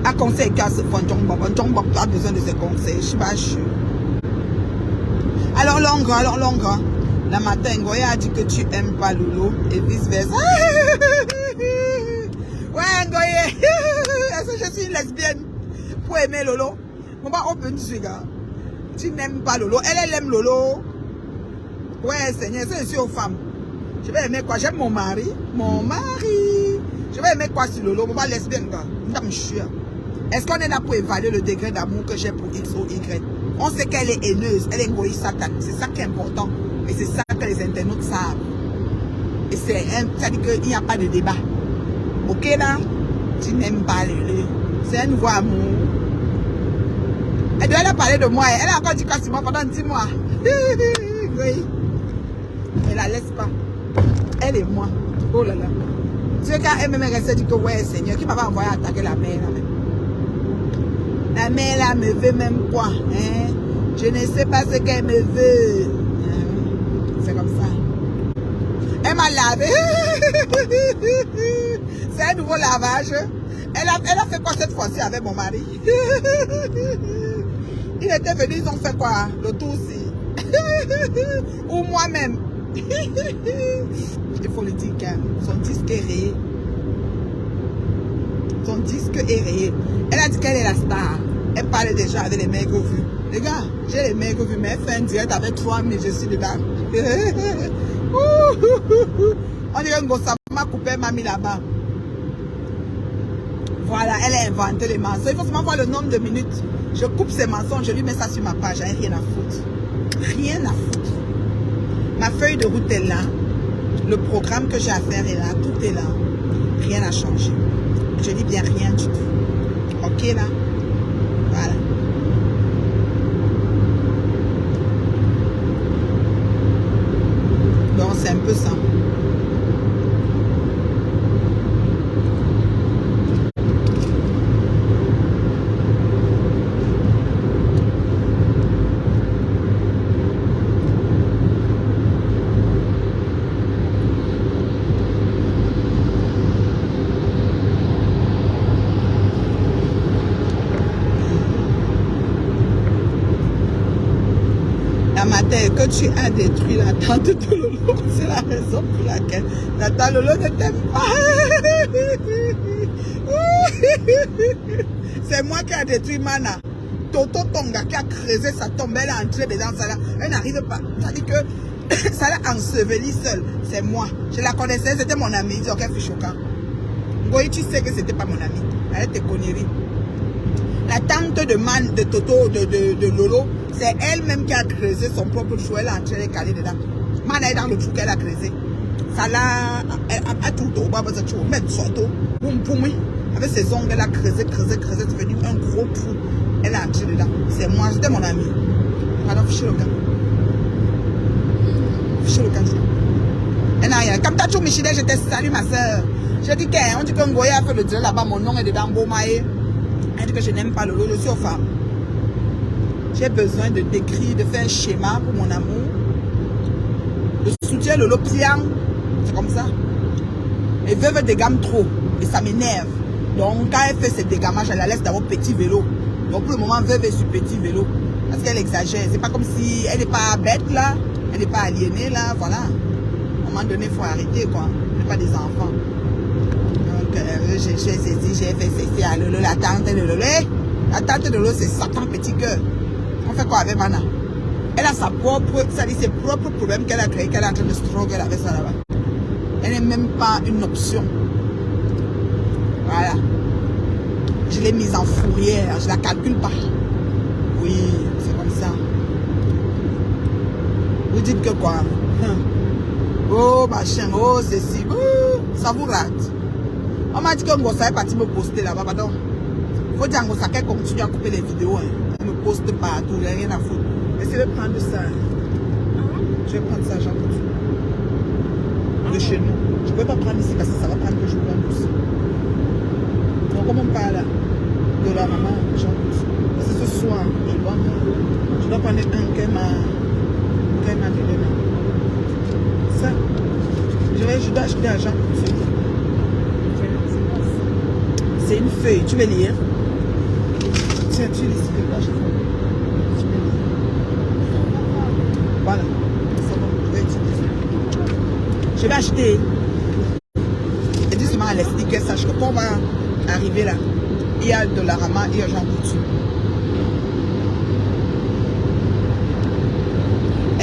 Un conseil qu'elle se fait. Djongba a besoin de ses conseils. Je suis pas sûre. Alors, longue. La matin, Ngoya a dit que tu aimes pas Lolo et vice versa. Ouais, Ngoya. que je suis une lesbienne pour aimer Lolo. Maman, open sugar. Tu n'aimes pas Lolo. Elle aime Lolo. Ouais, Seigneur, c'est aussi aux femmes. Je vais aimer quoi? J'aime mon mari. Mon mari. Je vais aimer quoi sur Lolo? Maman, lesbienne, quoi. Est-ce qu'on est là pour évaluer le degré d'amour que j'ai pour X ou Y? On sait qu'elle est haineuse, elle est égoïste, satanique. C'est ça qui est important. Et c'est ça que les internautes savent. Et ça dit qu'il n'y a pas de débat. Ok là? Tu n'aimes pas Lolo. C'est un nouveau amour. Elle doit aller parler de moi. Elle a encore dit quoi sur moi pendant 10 mois. Oui. Elle la laisse pas. Elle et moi. Oh là là. Tu sais quand elle me restait dit que ouais Seigneur, qui m'a pas envoyé attaquer la mère là même. La mère là me veut même quoi, hein? Je ne sais pas ce qu'elle me veut. C'est comme ça. Elle m'a lavé. C'est un nouveau lavage. Elle a fait quoi cette fois-ci avec mon mari? Il était venu, ils ont fait quoi? Le tour aussi. Ou moi-même. Il faut le dire quand son disque est rayé. Son disque est rayé. Elle a dit qu'elle est la star. Elle parle déjà avec les maigres vues. Les gars, j'ai les maigres vues, mais elle fait un direct avec 3000, je suis dedans. On dirait que ça m'a coupé, m'a mis là-bas. Voilà, elle a inventé les mensonges. Il faut seulement voir le nombre de minutes. Je coupe ces mensonges, je lui mets ça sur ma page. J'ai rien à foutre. Rien à foutre. Ma feuille de route est là. Le programme que j'ai à faire est là. Tout est là. Rien n'a changé. Je dis bien rien du tout. Ok là? Voilà. Donc c'est un peu ça. Que tu as détruit la tante de Lolo, c'est la raison pour laquelle la tante Lolo ne t'aime pas. C'est moi qui a détruit Mana. Toto Tonga qui a creusé sa tombe, elle est entrée dedans, ça là, elle n'arrive pas. Ça dit que ça l'a enseveli seule. C'est moi. Je la connaissais, c'était mon amie. Ok, c'est choquant. Goyi, tu sais que c'était pas mon amie. Elle était connerie. La tante de Man, de Toto, de Lolo, c'est elle-même qui a creusé son propre trou. Elle a entré, elle est calée dedans. Man est dans le trou qu'elle a creusé. Ça l'a, a tout au bas, ça tu mets son dos. Boum, boum, avec ses ongles, elle a creusé, c'est devenu un gros trou. Elle a entré dedans. C'est moi, c'était mon ami. Alors, fichez le gars. Fichez le gars. Elle n'a rien. Comme t'as tout Michel, je te salue ma soeur. Je dis qu'on dit que Ngoya a fait le direct là-bas, mon nom est dedans, Bomae. Elle dit que je n'aime pas Lolo, je suis aux femmes. J'ai besoin de décrire, de faire un schéma pour mon amour. Je soutiens Lolo pliant. C'est comme ça. Les veuves dégamme trop. Et ça m'énerve. Donc quand elle fait ses dégammages, elle la laisse d'avoir petit vélo. Donc pour le moment, veuve est sur petit vélo. Parce qu'elle exagère. C'est pas comme si elle n'est pas bête là. Elle n'est pas aliénée là. Voilà. À un moment donné, il faut arrêter quoi. On n'est pas des enfants. Donc j'ai fait ceci à Lolo, la tante de Lolo. La tante de Lolo, c'est Satan petit cœur. On fait quoi avec Mana? Elle a sa propre, ça dit ses propres problèmes qu'elle a créé, qu'elle est en train de struggle avec ça là-bas. Elle n'est même pas une option. Voilà. Je l'ai mise en fourrière, je la calcule pas. Oui, c'est comme ça. Vous dites que quoi? Oh machin, oh ceci, ça vous rate. On m'a dit que Ngosa est parti me poster là-bas, pardon. Faut dire à Ngosa qu'elle continue à couper les vidéos. Hein. Elle me poste partout, il n'y a rien à foutre. Essayez de prendre ça. Je vais prendre ça, j'en continue. De chez nous. Je ne peux pas prendre ici parce que ça va prendre que je prends aussi. Donc comme on parle de la maman, j'en continue. Parce que ce soir, je dois prendre un qu'elle m'a donné. Ça, je dois acheter à Jean Coutu. C'est une feuille, tu veux lire? Tiens, tu lis ce que là, voilà, c'est bon, je vais utiliser. Je vais acheter. Et dis seulement à l'esprit qu'elle sache que quand on va arriver là, il y a Dollarama, il y a Jean Coutu.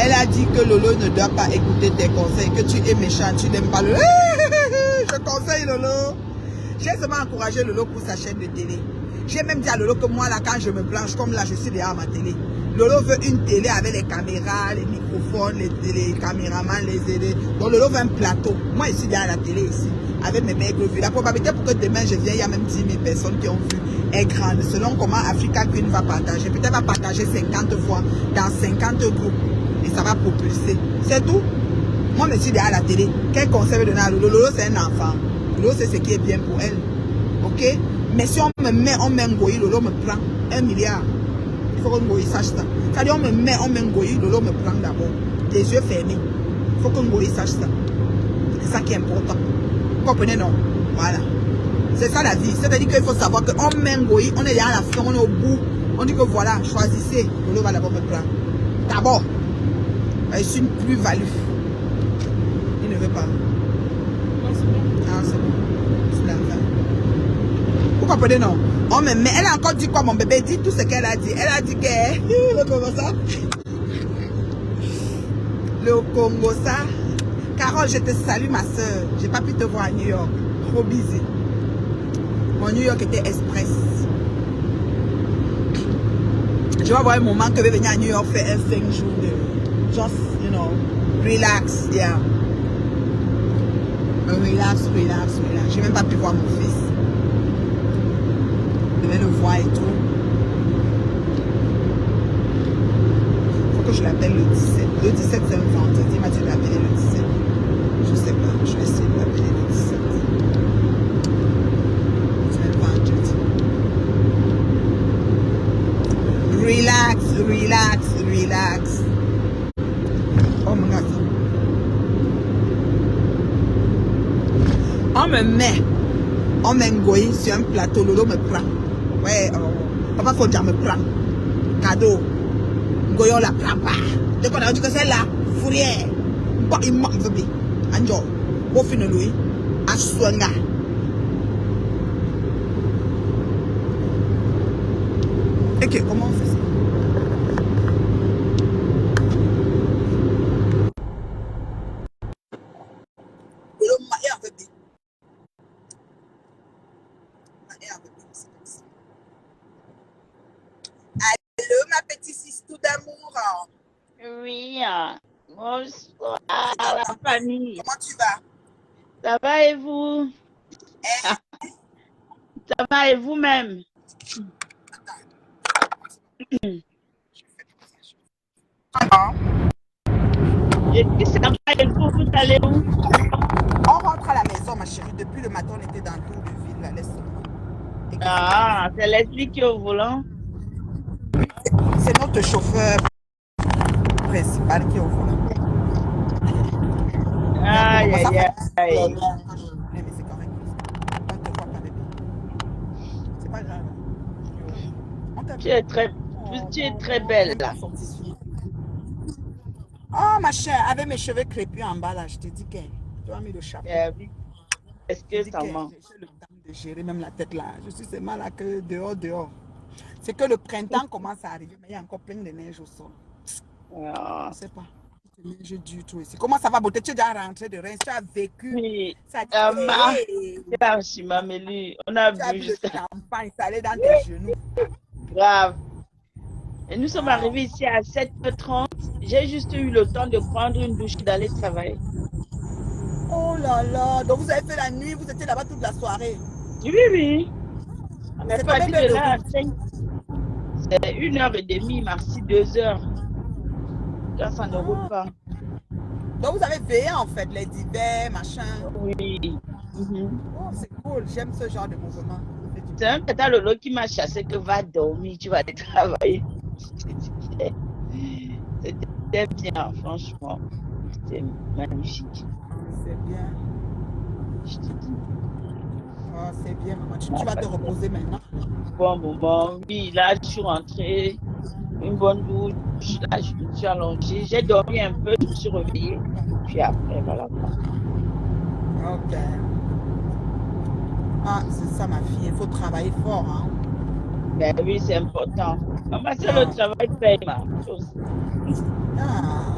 Elle a dit que Lolo ne doit pas écouter tes conseils, que tu es méchant, tu n'aimes pas Lolo. Je conseille Lolo. J'ai seulement encouragé Lolo pour sa chaîne de télé. J'ai même dit à Lolo que moi, là, quand je me planche, comme là, je suis derrière ma télé. Lolo veut une télé avec les caméras, les microphones, les caméramans, les... Donc Lolo veut un plateau. Moi, je suis derrière la télé ici, avec mes maigres vues. La probabilité pour que demain je vienne, il y a même 10 000 personnes qui ont vu, est grande. Selon comment Africa Queen va partager. Peut-être va partager 50 fois dans 50 groupes. Et ça va propulser. C'est tout. Moi, je suis derrière la télé. Quel conseil veut donner à Lolo? Lolo, c'est un enfant. Lolo, c'est ce qui est bien pour elle. Ok? Mais si on met un goyi, Lolo me prend 1 milliard. Il faut qu'un goyi sache ça. C'est-à-dire, on met un goyi, Lolo me prend d'abord. Les yeux fermés. Il faut qu'un goyi sache ça. C'est ça qui est important. Vous comprenez, non? Voilà. C'est ça la vie. C'est-à-dire qu'il faut savoir qu'on met un goyi, on est derrière la fin, on est au bout. On dit que voilà, choisissez. Lolo va d'abord me prendre. D'abord. Je suis une plus-value. Il ne veut pas. Non, c'est bon. Ah, c'est bon. C'est la fin. Vous comprenez, non? Oh, mais elle a encore dit quoi, mon bébé? Dis tout ce qu'elle a dit. Elle a dit que... Le Congo, ça. Le Congo, ça. Carole, je te salue, ma soeur. J'ai pas pu te voir à New York. Trop busy. Mon New York était express. Je vais avoir un moment que je vais venir à New York faire un 5 jours de... Just, you know, relax, yeah. Relax. J'ai même pas pu voir mon fils. Je vais le voir et tout. Faut que je l'appelle le 17. Le 17, c'est un vendredi. Il m'a dit de l'appeler le 17. Je sais pas. Je vais essayer de l'appeler le 17. C'est un vendredi. Relax. Oh mon gars. On met Ngoyi sur un plateau, Lolo me prend. Ouais, Papa Kodja me prend. Cadeau. Ngoyi, on la prend pas. Dès qu'on a dit que c'est là, fourrière. Bon, il m'a dit, Anjo, au fin de lui, à Swanga. Ok, comment on fait ça? Allô, ma petite sister d'amour. Oui, bonsoir la famille. Comment tu vas? Ça va et vous? Ça va et vous-même? Je dis ça va et vous, vous allez où? On rentre à la maison, ma chérie. Depuis le matin, on était dans le tour de ville. Là, laisse-moi. Ah, c'est Leslie qui est au volant. C'est notre chauffeur principal qui est au volant. Aïe, aïe, aïe. Mais c'est correct. On te voit pas, bébé. C'est pas grave. Tu es très belle là. Oh, ma chère, avec mes cheveux crépus en bas là, je te dis que tu as mis le chapeau. Oui. Est-ce que ça manque? J'ai le temps de gérer même la tête là. Je suis seulement là que dehors. C'est que le printemps commence à arriver, mais il y a encore plein de neige au sol. Ah. Je ne sais pas. La neige dure trop ici. Comment ça va, beauté? Tu es déjà rentré de Reims, tu as vécu. Oui. Ça dit, On a tu as bu bu le juste champagne, ça allait dans tes genoux. grave. Et nous sommes arrivés ici à 7h30. J'ai juste eu le temps de prendre une douche et d'aller travailler. Oh là là, donc vous avez fait la nuit, vous étiez là-bas toute la soirée. Oui. On est C'est parti combien de de là à route? 5. C'est 1h30, merci, 2h. Quand ça ne roule pas. Donc vous avez veillé en fait, les divers, machin. Oui. Oh, c'est cool, j'aime ce genre de mouvement. C'est un tata Lolo qui m'a chassé que va dormir, tu vas aller travailler. C'était bien, franchement. C'était magnifique. C'est bien. Je te dis. Oh, c'est bien, maman. Tu vas te reposer maintenant. Bon moment. Oui, là, je suis rentrée. Une bonne douche. Là, je me suis allongée. J'ai dormi un peu, je me suis réveillée. Puis après, voilà. Ok. Ah, c'est ça, ma fille. Il faut travailler fort, hein. Ben oui, c'est important. Maman, c'est le Ah, travail paye ma chose. ah.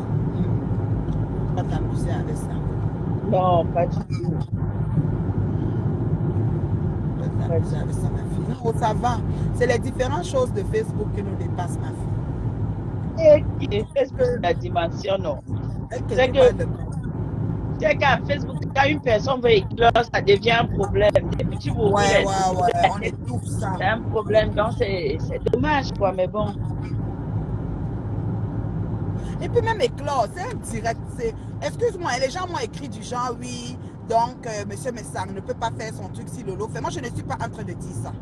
Pas t'amuser avec ça. Non, pas du tout. Pas Pas du t'amuser avec ça, ma fille. Non, ça va. C'est les différentes choses de Facebook qui nous dépassent, ma fille. tout. Et Facebook, c'est la dimension, non. Et C'est quelque que, part de... c'est qu'à Facebook, quand une personne veut éclore, ça devient un problème. Depuis que tu ouvres Ouais, les ouais, ouais. On sites, étouffe ça. c'est un problème. Donc, c'est dommage, quoi. Mais bon. Et puis même éclore, c'est un direct. Excuse-moi, les gens m'ont écrit du genre, oui, donc Monsieur Messang ne peut pas faire son truc si Lolo fait. Moi, je ne suis pas en train de dire ça.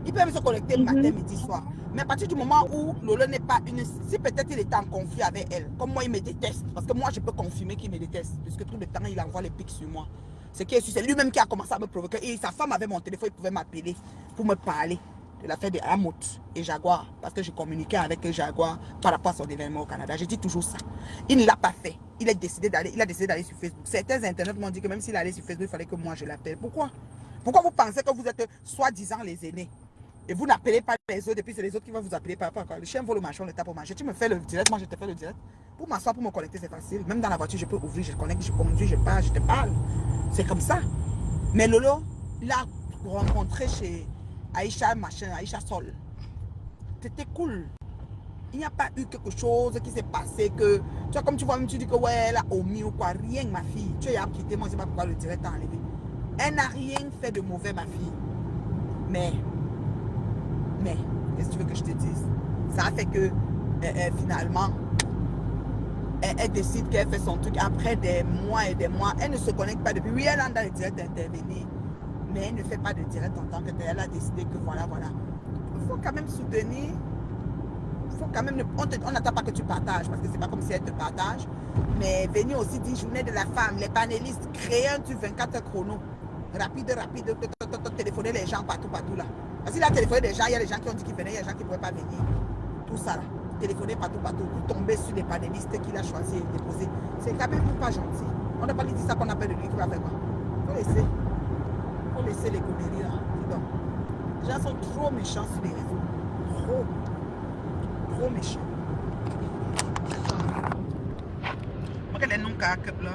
Il peut même se connecter matin, Mhm. midi, soir. Mais à partir du moment où Lolo n'est pas une... Si peut-être il était en conflit avec elle, comme moi, il me déteste. Parce que moi, je peux confirmer qu'il me déteste. Puisque tout le temps, il envoie les pics sur moi. C'est lui-même qui a commencé à me provoquer. Et sa femme avait mon téléphone, il pouvait m'appeler pour me parler de l'affaire de Hamout et Jaguar. Parce que je communiquais avec Jaguar par rapport à son événement au Canada. Je dis toujours ça. Il ne l'a pas fait. Il a décidé d'aller sur Facebook. Certains internautes m'ont dit que même s'il allait sur Facebook, il fallait que moi je l'appelle. Pourquoi? Pourquoi vous pensez que vous êtes soi-disant les aînés? Et vous n'appelez pas les autres, et puis c'est les autres qui vont vous appeler par rapport à quoi? Le chien vole au machin, le tape au machin. Tu me fais le direct, moi je te fais le direct. Pour m'asseoir, pour me connecter, c'est facile. Même dans la voiture, je peux ouvrir, je connecte, je conduis, je parle, je te parle. C'est comme ça. Mais Lolo, il a rencontré chez Aïcha, machin, Aïcha Sol. C'était cool. Il n'y a pas eu quelque chose qui s'est passé que... Tu vois, comme tu vois, même tu dis que ouais, elle a omis ou quoi. Rien, ma fille. Tu as quitté, moi je ne sais pas pourquoi le direct a enlevé. Elle n'a rien fait de mauvais, ma fille. Mais, qu'est-ce que tu veux que je te dise? Ça a fait que, finalement, elle décide qu'elle fait son truc après des mois et des mois. Elle ne se connecte pas depuis. Oui, elle a dans le direct d'intervenir. Mais elle ne fait pas de direct en tant que telle. Elle a décidé que voilà. Il faut quand même soutenir. Il faut quand même... On n'attend pas que tu partages, parce que c'est pas comme si elle te partage. Mais venir aussi dire journée de la femme, les panélistes, créer un truc 24 heures chrono. Rapide, téléphoner les gens partout là. Parce qu'il a téléphoné des gens, il y a des gens qui ont dit qu'ils venaient, il y a des gens qui ne pouvaient pas venir. Tout ça là. Téléphoner partout, pour tomber sur des panélistes qu'il a choisi et déposer. C'est quand même pas gentil. On n'a pas lui dit ça qu'on appelle de lui qui va faire quoi. Faut laisser les conneries là. Dis donc. Les gens sont trop méchants sur les réseaux. Trop méchants. Regarde les noms qu'à là.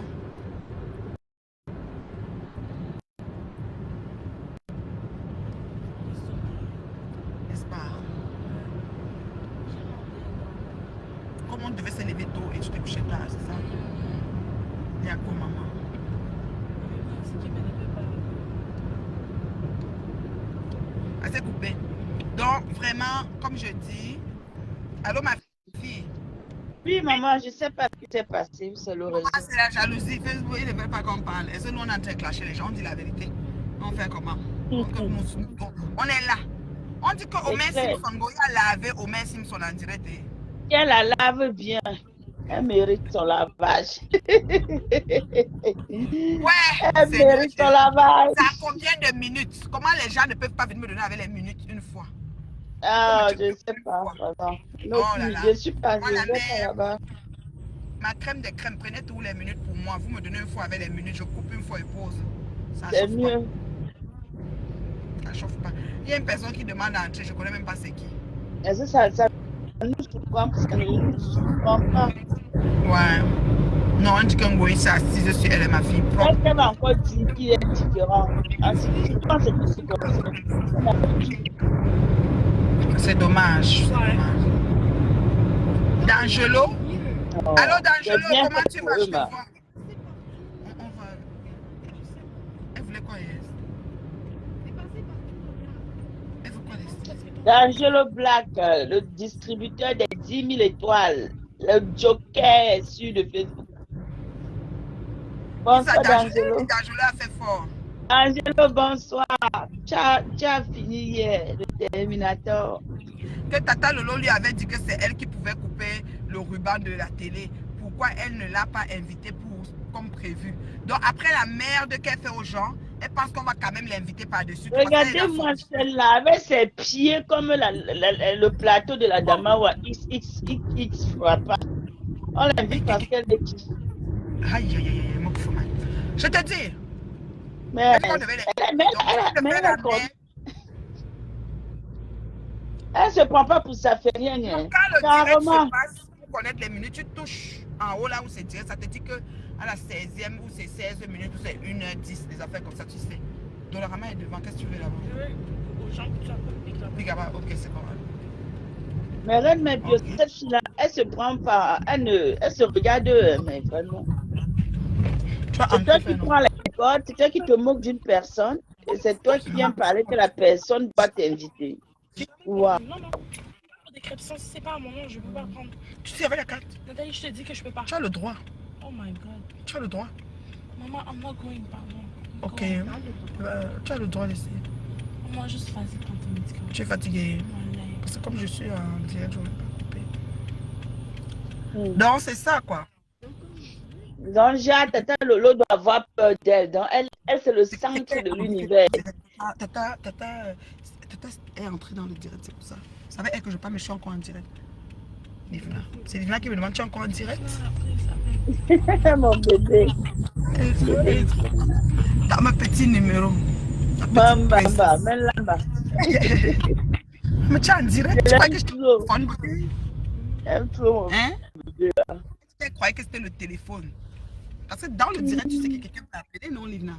Comment on devait se lever tôt et tu te couchais tard, c'est ça? Il y a quoi, maman? Elle s'est coupée. Donc, vraiment, comme je dis, allô, ma fille? Oui, maman, je ne sais pas ce qui s'est passé. C'est le réseau. C'est la jalousie. Facebook, ils ne veulent pas qu'on parle. Et ce, nous, on est en train de clasher les gens, on dit la vérité. On fait comment? On est là. On dit que Omer Simpson, il a lavé Omer Simpson en direct. Elle la lave bien. Elle mérite son lavage. Ouais, elle mérite son lavage. Ça a combien de minutes? Comment les gens ne peuvent pas venir me donner avec les minutes une fois? Ah, je ne sais pas. Non, Oh là là. je suis pas Moi, la mère, là-bas. ma crème de crème, prenez tous les minutes pour moi. Vous me donnez une fois avec les minutes, je coupe une fois et pause. Ça C'est chauffe mieux. Pas. Ça chauffe pas. Il y a une personne qui demande à entrer, je ne connais même pas c'est qui. Est-ce que ça nous surprend, ça ne nous surprend pas. Ouais. Non, on dit qu'un goy s'est assise sur elle et ma fille propre. Est-ce qu'elle va encore dire qu'il est différent? Je pense que c'est comme ça. C'est dommage. D'Angelo? Oh, Allô, D'Angelo, comment tu vas? Je te eux, vois. On va. Elle voulait quoi, Yes? Elle veut quoi, les D'Angelo Black, le distributeur des 10 000 étoiles, le joker sur le Facebook. Bonsoir, D'Angelo. D'Angelo a fait fort. Angelo, bonsoir. Tu as fini hier, le Terminator. Que Tata Lolo lui avait dit que c'est elle qui pouvait couper le ruban de la télé. Pourquoi elle ne l'a pas invité comme prévu? Donc après la merde qu'elle fait aux gens, elle pense qu'on va quand même l'inviter par-dessus. Regardez-moi celle-là, avec ses pieds comme le plateau de la Damawa XXX Frappa. On l'invite parce qu'elle est qui? Aïe, aïe, aïe, aïe, je te dis. Mais Elle dit qu'on devait les elle, faire. Donc, tu viens de faire la merde. elle se prend pas pour ça, fait rien. Donc, Hein. quand le direct se Carrément. passe, pour connaître les minutes, tu touches en haut là où c'est direct. Ça te dit que à la 16e, ou c'est 16 minutes, ou c'est 1h10, des affaires comme ça, tu sais. Dollarama est devant. Qu'est-ce que tu veux là-bas? Je veux aux gens que tu as public là-bas. Bigaba, ok, c'est pas mal. Mais Reine Mère Ok. cette fille-là, elle se prend pas, elle se regarde, mais vraiment. Tu vas C'est toi entrer qui faire non? prends les codes, c'est toi qui te moques d'une personne, et c'est toi qui viens parler que la personne va t'inviter. Wow. Non, non. Des crêpes, si c'est pas un moment, je peux pas prendre. Tu sais, avec la carte. Nathalie, je te dis que je peux pas. Tu as le droit. Oh my god. Tu as le droit. Maman, I'm not going, pardon. Ok. Tu as le droit d'essayer. Moi, juste vas-y, prends tes médicaments. Tu es fatigué. Voilà. Parce que comme je suis en direct, je ne vais pas couper. Hmm. Donc, c'est ça, quoi. Donc, Tata Lolo doit avoir peur d'elle. Donc, elle c'est le centre de l'univers. Tata est entrée dans le direct, c'est pour ça. Vous savez, elle que je parle, mais je suis encore en direct. Livna. C'est Livna qui me demande, tu es encore en direct? Mon bébé. Dans ma petit numéro. Bamba, même là-bas. Mais tu es en direct, tu crois que je te téléphone? J'aime trop, mon Hein? bébé. Tu croyais que c'était le téléphone. Parce que dans le direct, tu sais que quelqu'un peut appeler, non, Livna?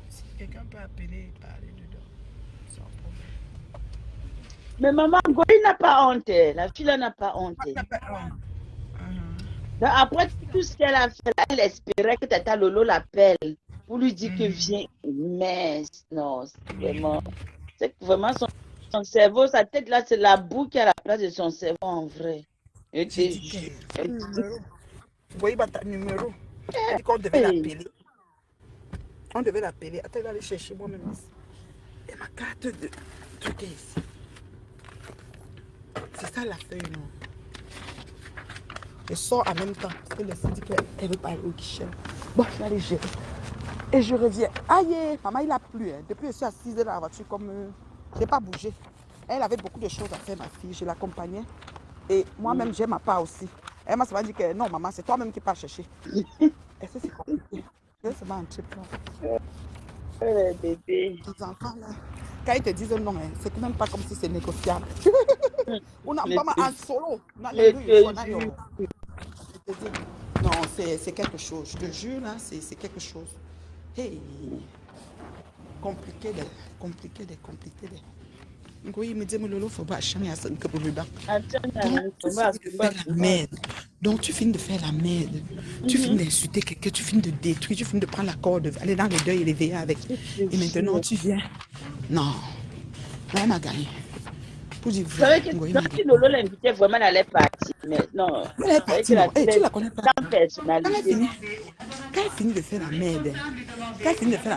Si quelqu'un peut appeler et parler dedans, sans problème. Mais maman, Goï n'a pas honte. La fille là n'a pas honte. Donc, après tout ce qu'elle a fait, elle espérait que Tata Lolo l'appelle pour lui dire que viens. Mais non, c'est vraiment. C'est que vraiment son cerveau, sa tête là, c'est la boue qui est à la place de son cerveau en vrai. J'ai dit que numéro. Vous voyez ta numéro. Elle dit qu'on devait l'appeler. On devait l'appeler. Attends, elle va aller chercher moi-même ici. Et ma carte de truc est ici. C'est ça la feuille, non? Je sors en même temps. Parce que le dit qu'elle veut pas aller au guichet. Bon, je vais aller gérer. Et je reviens. Aïe, maman, il a plu. Hein. Depuis que je suis assise dans la voiture, comme je n'ai pas bougé. Elle avait beaucoup de choses à faire, ma fille. Je l'accompagnais. Et moi-même, j'ai ma part aussi. Elle m'a seulement dit que non, maman, c'est toi-même qui pars chercher. Est-ce que c'est compliqué? Je seulement un trip là. Bébé. Les enfants là, quand ils te disent non, hein, c'est même pas comme si c'est négociable. On n'a pas en solo. Non, c'est quelque chose. Je te jure, là, c'est quelque chose. Hey, compliqué. Oui, il me dit, mais Lolo, faut pas changer à ça que pour le bac. Donc, tu finis de faire la merde. Tu finis d'insulter quelqu'un, tu finis de détruire, tu finis de prendre la corde, aller dans le deuil et les veiller avec. Et maintenant, tu viens. Non. Là, elle m'a gagné. Pour dire vrai. Si Lolo l'invitait, vraiment, elle allait partir. Mais non. Elle est partie. Tu la connais pas. Sans personnalité. Quand elle finit de faire la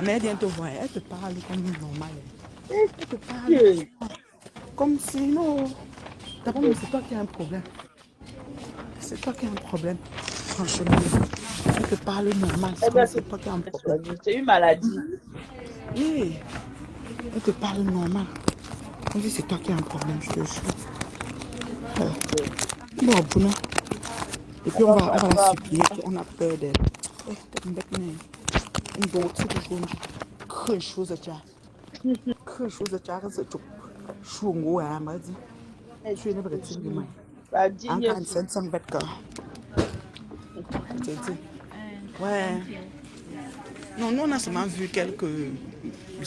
merde, elle te voit, elle te parle comme normal. Elle te parle comme si, non. D'abord, c'est toi qui as un problème. C'est toi qui as un problème. Franchement, elle te parle normal. C'est toi qui as un problème. C'est une maladie. Oui. Elle te parle normal. On dit c'est toi qui as un problème, je te jure. Bon, Bouna. Et puis on va la supplier, on a peur d'elle. Une beauté de jaune. Que chose de ça. Que chose de ça. C'est tout. Chungo, hein, m'a dit. Tu es une vraie petite humaine. En 45 bêtes. Ouais. Non, nous on a seulement vu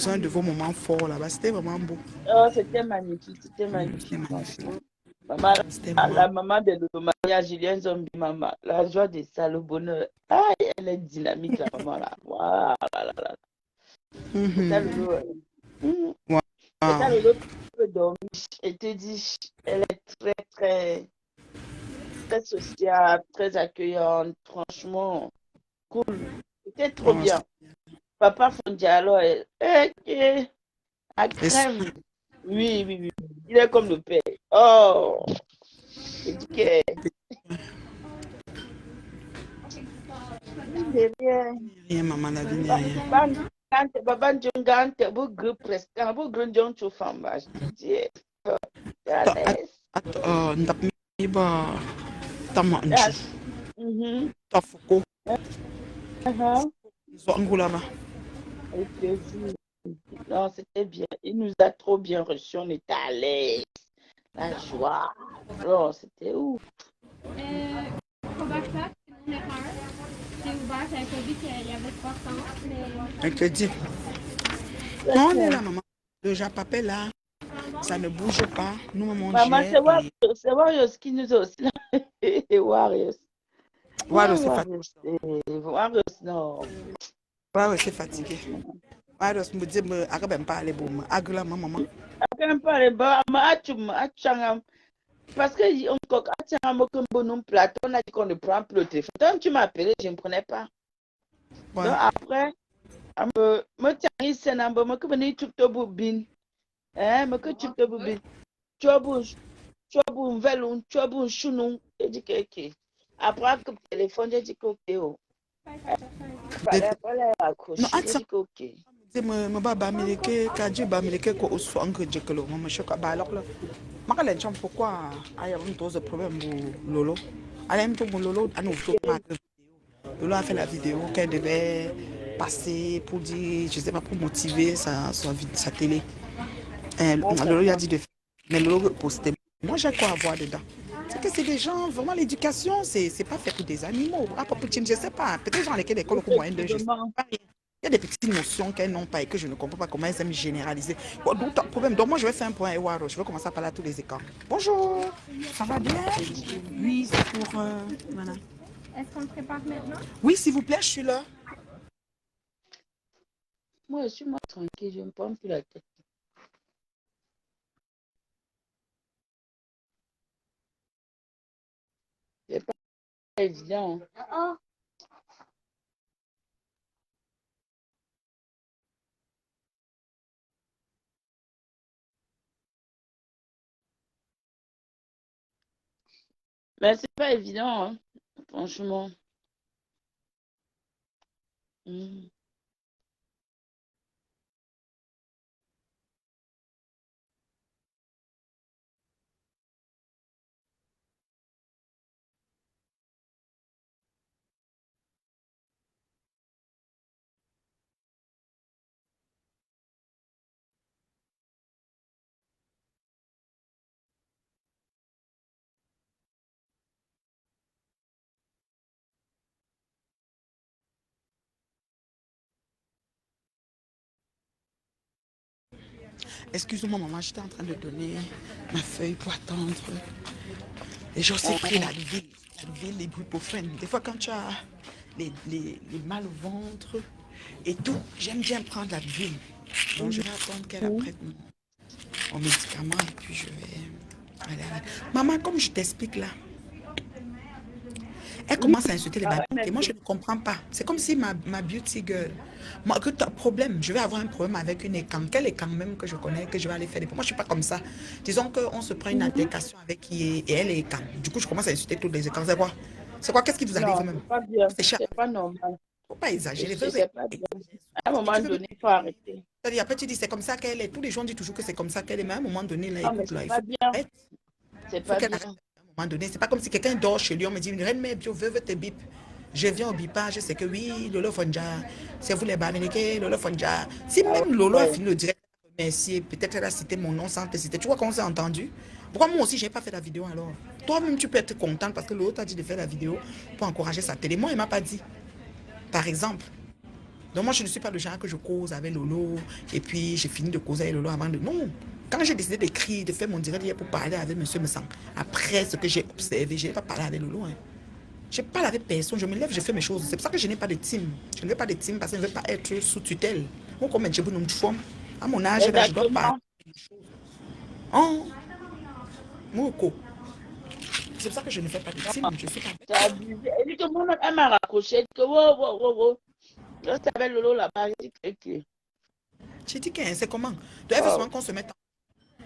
uns de vos moments forts là-bas. C'était vraiment beau. Oh, c'était magnifique. C'était magnifique. Maman, la maman de Maria Julien Zombie, maman. La joie de ça, le bonheur. Ah, elle est dynamique, la maman là. Waouh, là, là. C'est le peut dormir. Elle te dit, elle est très, très, très sociable, très accueillante. Franchement, cool. C'était trop bien. Papa Fondialo est à crème. Oui. Il est comme le père. Oh, c'est du cœur. Rien, maman, la vie n'est rien. Baba Njongante, bu groupe presque, bu groupe Njongcho Famba. Ndapmiba tamanchu. Tafuko. En gros là-bas. Et puis, non, c'était bien. Il nous a trop bien reçus. On était à l'aise. La joie. Non, c'était ouf. Covaxac, c'est mon erreur. J'ai ouvert, j'avais pas vu qu'il y avait 300, mais... Elle te dit. Non, on est là, maman. Le japapé là, ça ne bouge pas. Nous, on Maman, mangeait. c'est Warriors qui nous a aussi. Et Warriors. Voilà, c'est fatigué. Warriors, non. Ouais, c'est fatigué. Voilà, je me dis, je ne vais pas aller pour moi. Agla, maman. Quand pas les bas, parce que encore bon plateau, on a dit qu'on ne prend plus le téléphone. Quand tu m'as appelé, je ne prenais pas. Ouais. Donc après, me tiens ici, me que venir tout au bout bin. Me que tu te boubin. Tu as bon, velon, tu as bon chounou. J'ai dit que ok. Après que le téléphone, j'ai dit que ok. Oh. Fallait accrocher. Non, J'ai attends. dit que ok. Je baba mileke kaji ba mileke ko usu ange jekelo mama shoka ba alors là makala ncham pourquoi aya on pose problème pour Lolo allez me pour Lolo à nous Lolo a fait la vidéo qu'elle devait passer pour dire je sais pas pour motiver sa télé Lolo lui a dit de faire mais Lolo postait moi j'ai quoi à voir dedans c'est que c'est des gens vraiment l'éducation c'est pas fait pour des animaux à propos de je sais pas peut-être gens lesquels école au moyen de je sais pas rien. Il y a des petites notions qu'elles n'ont pas et que je ne comprends pas comment elles aiment généraliser. Bon, donc, problème. Donc, moi, je vais faire un point à Waro. Je vais commencer à parler à tous les écarts. Bonjour, ça va bien? Oui, c'est pour... voilà. Est-ce qu'on le prépare maintenant? Oui, s'il vous plaît, je suis là. Moi, je suis moi tranquille, je ne me prends plus la tête. C'est pas évident. Mais c'est pas évident, hein, franchement. Excuse-moi, maman, j'étais en train de donner ma feuille pour attendre. Et j'ai aussi pris la ville, les brucophrènes. Des fois, quand tu as les mal au ventre et tout, j'aime bien prendre la ville. Donc, je vais attendre qu'elle apprête mon médicament et puis je vais aller. Maman, comme je t'explique là, elle commence à insulter les babys et moi je ne comprends pas. C'est comme si ma beauty girl, moi, que tu as problème, je vais avoir un problème avec une écran. Quel écran même que je connais, que je vais aller faire des... Moi je ne suis pas comme ça. Disons qu'on se prend une altercation avec qui est, et elle est écran. Du coup je commence à insulter tous les écrans. C'est quoi? C'est quoi? Qu'est-ce qui vous arrive Non, même? c'est pas bien. C'est cher. C'est pas normal. Il ne faut pas exagérer. C'est pas bien. À un moment donné, il faut arrêter. Après tu dis c'est comme ça qu'elle est. Tous les gens disent toujours que c'est comme ça qu'elle est. Mais à un moment donné, là, Non, mais écoute, là, c'est il pas faut bien. qu'elle arrête. C'est Il faut pas qu'elle bien. arrête. À un moment donné, c'est pas comme si quelqu'un dort chez lui, on me dit, reine mère bio, veuve te bip. Je viens au bipage, je sais que oui, Lolo Fonja, c'est vous les Bamileke, Lolo Fonja. Si même Lolo a fini le direct, merci, peut-être elle a cité mon nom sans te citer. Tu vois comment on s'est entendu? Pourquoi moi aussi, je n'ai pas fait la vidéo alors? Toi-même, tu peux être contente parce que Lolo t'a dit de faire la vidéo pour encourager sa télé. Moi, il ne m'a pas dit. Par exemple. Donc moi, je ne suis pas le genre que je cause avec Lolo et puis j'ai fini de causer avec Lolo avant de... Non. Quand j'ai décidé d'écrire, de faire mon direct hier pour parler avec Monsieur Messang, après ce que j'ai observé, je n'ai pas parlé avec Lolo. Hein. Je ne parle avec personne, je me lève, je fais mes choses. C'est pour ça que je n'ai pas de team. Je ne veux pas de team parce que je ne veux pas être sous tutelle. Moi, comme je une forme, à mon âge, là, je dois pas. Oh, Moko. C'est pour ça que je ne fais pas de team. Je suis pas. C'est abusé. Et puis, tout le monde m'a raccroché. Que wow. Je savais Lolo là-bas. J'ai dit que c'est comment? De toute façon, qu'on se mette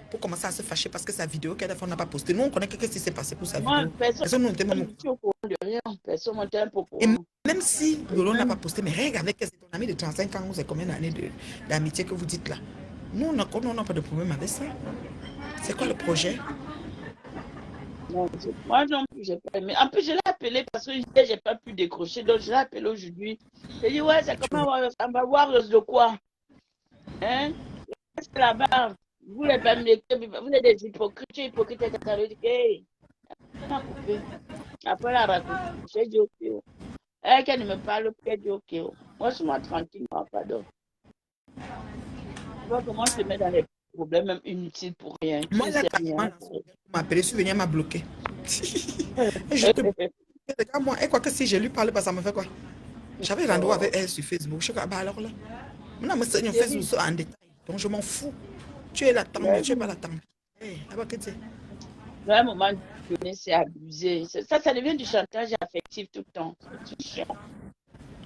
pour commencer à se fâcher parce que sa vidéo qu'elle a fait, on n'a pas posté. Nous, on connaît que ce qui s'est passé pour sa vidéo. Personne n'était au courant de rien. Personne n'était un peu au courant. Et même si Lolo n'a pas posté, mais règle avec c'est ton ami de 35 ans, c'est combien d'années d'amitié que vous dites là? Nous, on n'a pas de problème avec ça. C'est quoi le projet? Non, moi non plus, j'ai pas aimé. En plus, je l'ai appelé parce que hier, j'ai pas pu décrocher. Donc, je l'ai appelé aujourd'hui. J'ai dit, ouais, c'est comment on va voir de quoi? Hein? C'est là-bas. Vous les vous êtes des hypocrites, tu es hypocrite. Elle dit, hey, elle m'a coupé. Après, elle a raccroché. J'ai dit, ok. Elle, qu'elle ne me parle plus, elle dit, ok. Moi, je suis tranquille, moi, pardon. Tu vois comment je te mets dans les problèmes, même inutiles pour rien. Tu Moi, ne là, sais carrément, rien. là, m'a appelé, je suis venue, elle m'a bloqué. Et je te... Regarde, moi, et quoi que si je lui parle, bah, ça me fait quoi? J'avais rendez-vous avec elle sur Facebook. Je suis comme, bah alors là, maintenant, je me suis Facebook ça en détail. Donc, je m'en fous. Tu es là, tant mieux, tu es pas là, tant mieux. Hey, À un moment donné, c'est abusé. Ça devient du chantage affectif tout le temps. C'est chiant.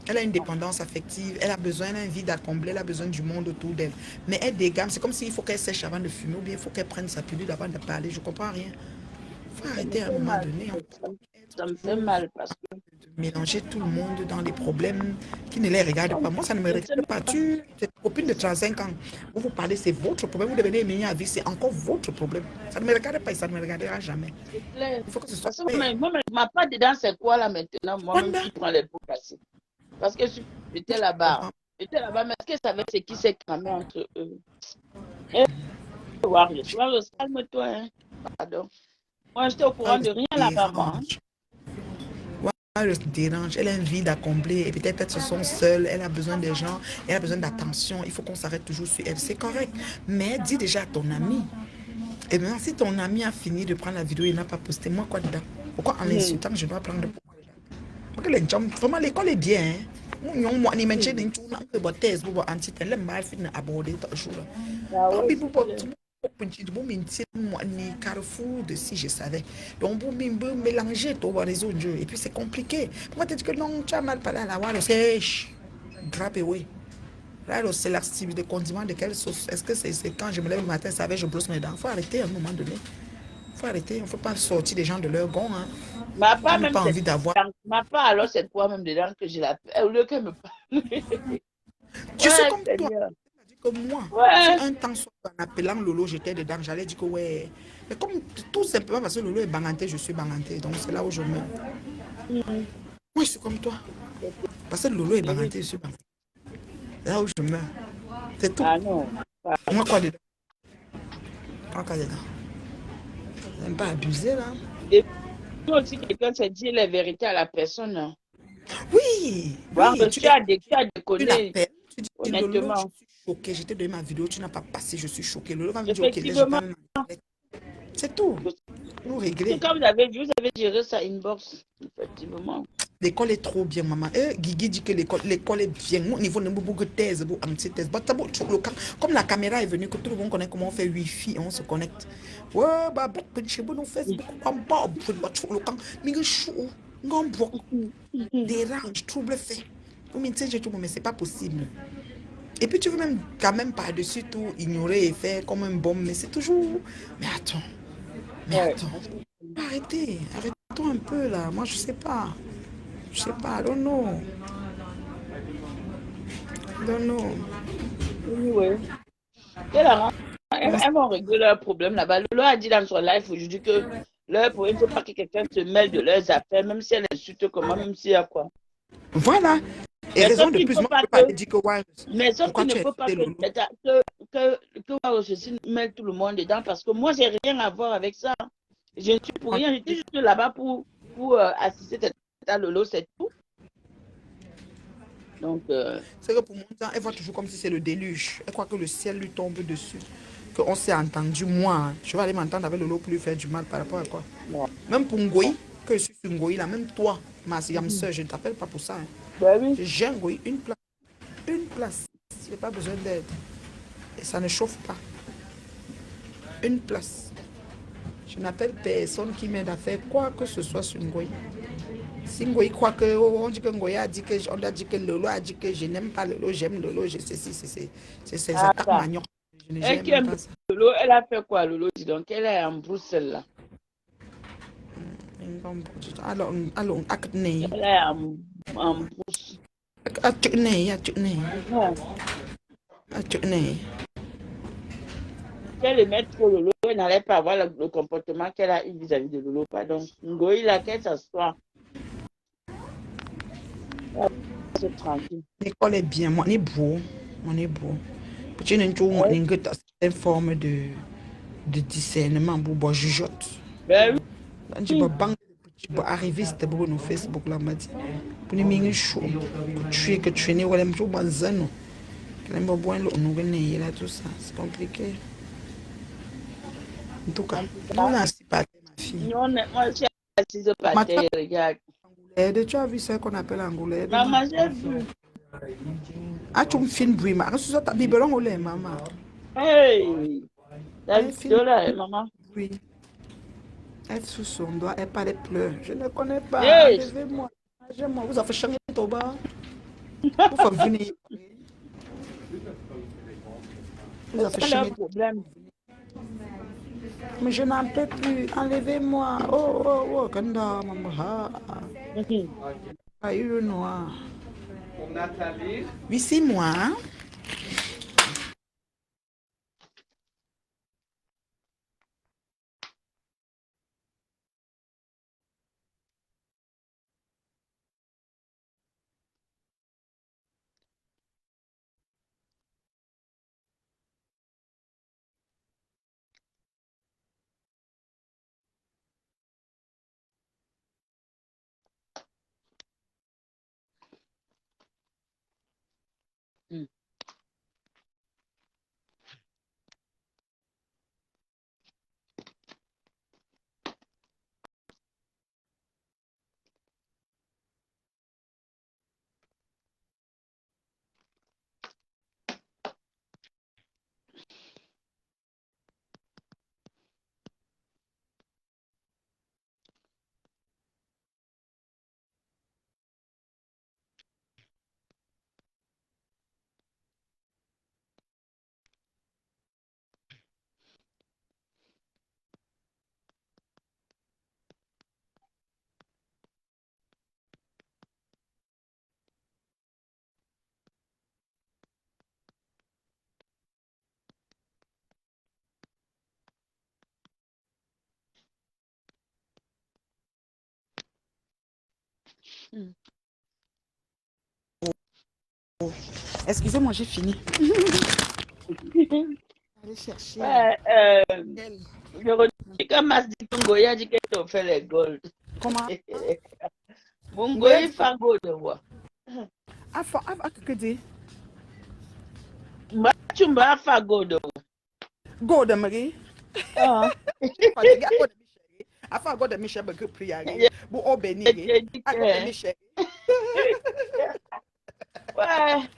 elle a une dépendance affective, elle a besoin d'un vide à combler, elle a besoin du monde autour d'elle. Mais elle dégamme, c'est comme s'il faut qu'elle sèche avant de fumer ou bien il faut qu'elle prenne sa pilule avant de parler. Je comprends rien. Il faut Ça me arrêter à un fait moment mal. donné. Ça me fait mal parce que De mélanger tout le monde dans les problèmes qui ne les regardent pas. Moi, ça ne me regarde pas. Tu es copine de 35 ans. Vous parlez, c'est votre problème. Vous devenez meilleur à vie, c'est encore votre problème. Ça ne me regarde pas et ça ne me regardera jamais. c'est clair. Il faut que ce soit Parce que clair. moi, ma part dedans, c'est quoi là maintenant? Moi-même Wanda, qui prends les pots cassés. Parce que j'étais là-bas. J'étais là-bas, mais est-ce que savait ce qui s'est cramé entre eux? Et Warriors, calme-toi. Hein. Pardon. Moi, j'étais au courant de rien là-bas, moi. Elle se dérange, elle a un vide à combler et peut-être elles se sont seules, elle a besoin des gens, elle a besoin d'attention, il faut qu'on s'arrête toujours sur elle, c'est correct. Mais dis déjà à ton ami, et maintenant si ton ami a fini de prendre la vidéo et n'a pas posté, moi quoi dedans? Pourquoi en insultant je dois prendre pourquoi les gens, vraiment l'école est bien, hein? Moi, ni mentionne une chose, on peut botter, on peut anti-tel, le mal fin aborder ta jour là. Ah Non, ouais, mais pour Carrefour de si je savais. Donc, vous mélanger tout le réseau de jeu. Et puis, c'est compliqué. Pourquoi tu dis que non, tu as mal parlé à la voix, c'est grab away. Là, c'est l'activité de condiment de quelle sauce? Est-ce que c'est quand je me lève le matin, ça va, je brosse mes dents? Il faut arrêter à un moment donné. Il faut arrêter. Il ne faut pas sortir des gens de leur gond. Hein. ma Tu part n'as même, pas c'est envie d'avoir. ma part alors, c'est quoi même dedans que je l'appelle? Au lieu qu'elle me parle. Je suis Ouais, comme toi. Seigneur. Comme moi, si Ouais. un temps soit en appelant Lolo, j'étais dedans, j'allais dire que ouais. Mais comme tout simplement parce que Lolo est banganté, je suis banganté. Donc c'est là où je meurs. Moi, je suis comme toi. Parce que Lolo est banganté, je suis banganté. C'est là où je meurs. C'est tout. Ah non. Moi, quoi dedans? Moi, quoi dedans? J'aime pas abuser, là. Et puis aussi, quelqu'un s'est dit la vérité à la personne. Hein. Oui, Bon, oui, tu as tu déconné, l'appelles, tu dis Lolo, je honnêtement. suis choquée. J'étais donné ma vidéo, tu n'as pas passé, je suis choquée. Lolo va me dire, ok, là, je Effectivement, parle. C'est tout. Nous régler. quand vous avez géré ça inbox, effectivement. L'école est trop bien, maman. Guigui dit que l'école est bien. Au niveau de beaucoup de thèse, beaucoup anti-thèse. Comme la caméra est venue, que tout le monde connaît comment on fait Wi-Fi et on se connecte. Ouais, bah, chez nous, Facebook, on va, le camp. Mais je suis, on bloque, dérange, trouble fait. Mais c'est pas possible. Et puis tu veux même, quand même, par-dessus tout, ignorer et faire comme un bombe. Mais c'est toujours. Mais attends. Mais Ouais. attends. Arrêtez. Arrêtons un peu là. Moi, je sais pas. Je sais pas, I don't know. I don't know. Oui. Elles vont régler leurs problèmes là-bas. Lolo a dit dans son live aujourd'hui que leur problème, il ne faut pas que quelqu'un se mêle de leurs affaires, même si elle insulte comment, même s'il y a quoi. Voilà. Et Mais raison sauf de qu'il ne plus, faut moi, pas je peux pas que, te dire que ouais, mais sauf pourquoi qu'il ne tu as faut pas écouté que, Lolo. que Waros ceci mêle tout le monde dedans, parce que moi, j'ai rien à voir avec ça. Je ne suis pour rien. J'étais juste là-bas pour assister à Lolo, c'est tout. Donc, C'est que pour mon temps, elle voit toujours comme si c'est le déluge. Elle croit que le ciel lui tombe dessus. Qu'on s'est entendu, moi. Je vais aller m'entendre avec Lolo pour lui faire du mal par rapport à quoi. bon. Même pour Ngoï, que je suis sur Ngoï, là, même toi, ma soeur, je ne t'appelle pas pour ça. Hein. Ben oui. J'ai un Ngoï, une place. Une place. Je n'ai pas besoin d'aide. Et ça ne chauffe pas. Une place. Je n'appelle personne qui m'aide à faire quoi que ce soit sur Ngoï. Si Ngoï croit que, on dit que Ngoï a dit que, on a dit que Lolo a dit que je n'aime pas Lolo, j'aime Lolo, je sais si, c'est ces attaques manioc. Elle qui aime Lolo, elle a fait quoi, Lolo? Dis donc, elle est en Bruxelles là. Alors, acné. Elle est en Bruxelles. Acné. Qu'elle aimait trop Lolo, elle n'allait pas avoir le comportement qu'elle a eu vis-à-vis de Lolo. Pardon. Ngoï là, qu'elle s'assoit. C'est tranquille. L'école est bien, moi, on est beau. On est beau. Petit n'importe où, on Ouais. est une forme de discernement pour boire jugeote. Ben Quand tu vas oui. bang, tu vas arriver, c'était beaucoup sur Facebook là, m'a dit. Pour les mines chaud, que tu es né, ou les mchoses bazano. Que les mchoses boire l'eau, nous venons là, tout ça. C'est compliqué. En tout cas, En tout nous, on cas, a assis par terre, ma fille. moi, je suis assise par Ma terre, regarde. Angoulède, tu as vu ça qu'on appelle Angoulède? Maman, j'ai vu. Ah, tu me filmes, bruit, ma. Reçois ta biberon au lait, maman. Hey! La Elle filme, vidéo là, maman. bruit. Elle sous son doigt, elle parle, elle pleure. Je ne connais pas, Hey! enlevez-moi. Enlevez-moi. Vous avez fait changer au bas. Vous faites venir. Vous avez fait C'est leur changer. problème. Mais je n'en peux plus. Enlevez-moi. Oh, oh, oh. Kanda, maman. Ah, ah, eu noir. Oui, c'est moi. Hmm. Hmm. Excusez-moi, j'ai fini. Allez chercher. Ouais, Elle. je redis que Mas dit que Ngoya dit qu'elle te fait les gold. Comment? Mon Ngoya Ngoya dit quoi? fait gold de moi. Que dit? Mba tu m'as fait gold de moi. Go de Marie. Ah. Fatigué, go de Michel. Afin go de Michel, que prière. Pour au béni. Je dis À go de que, Michel. ouais,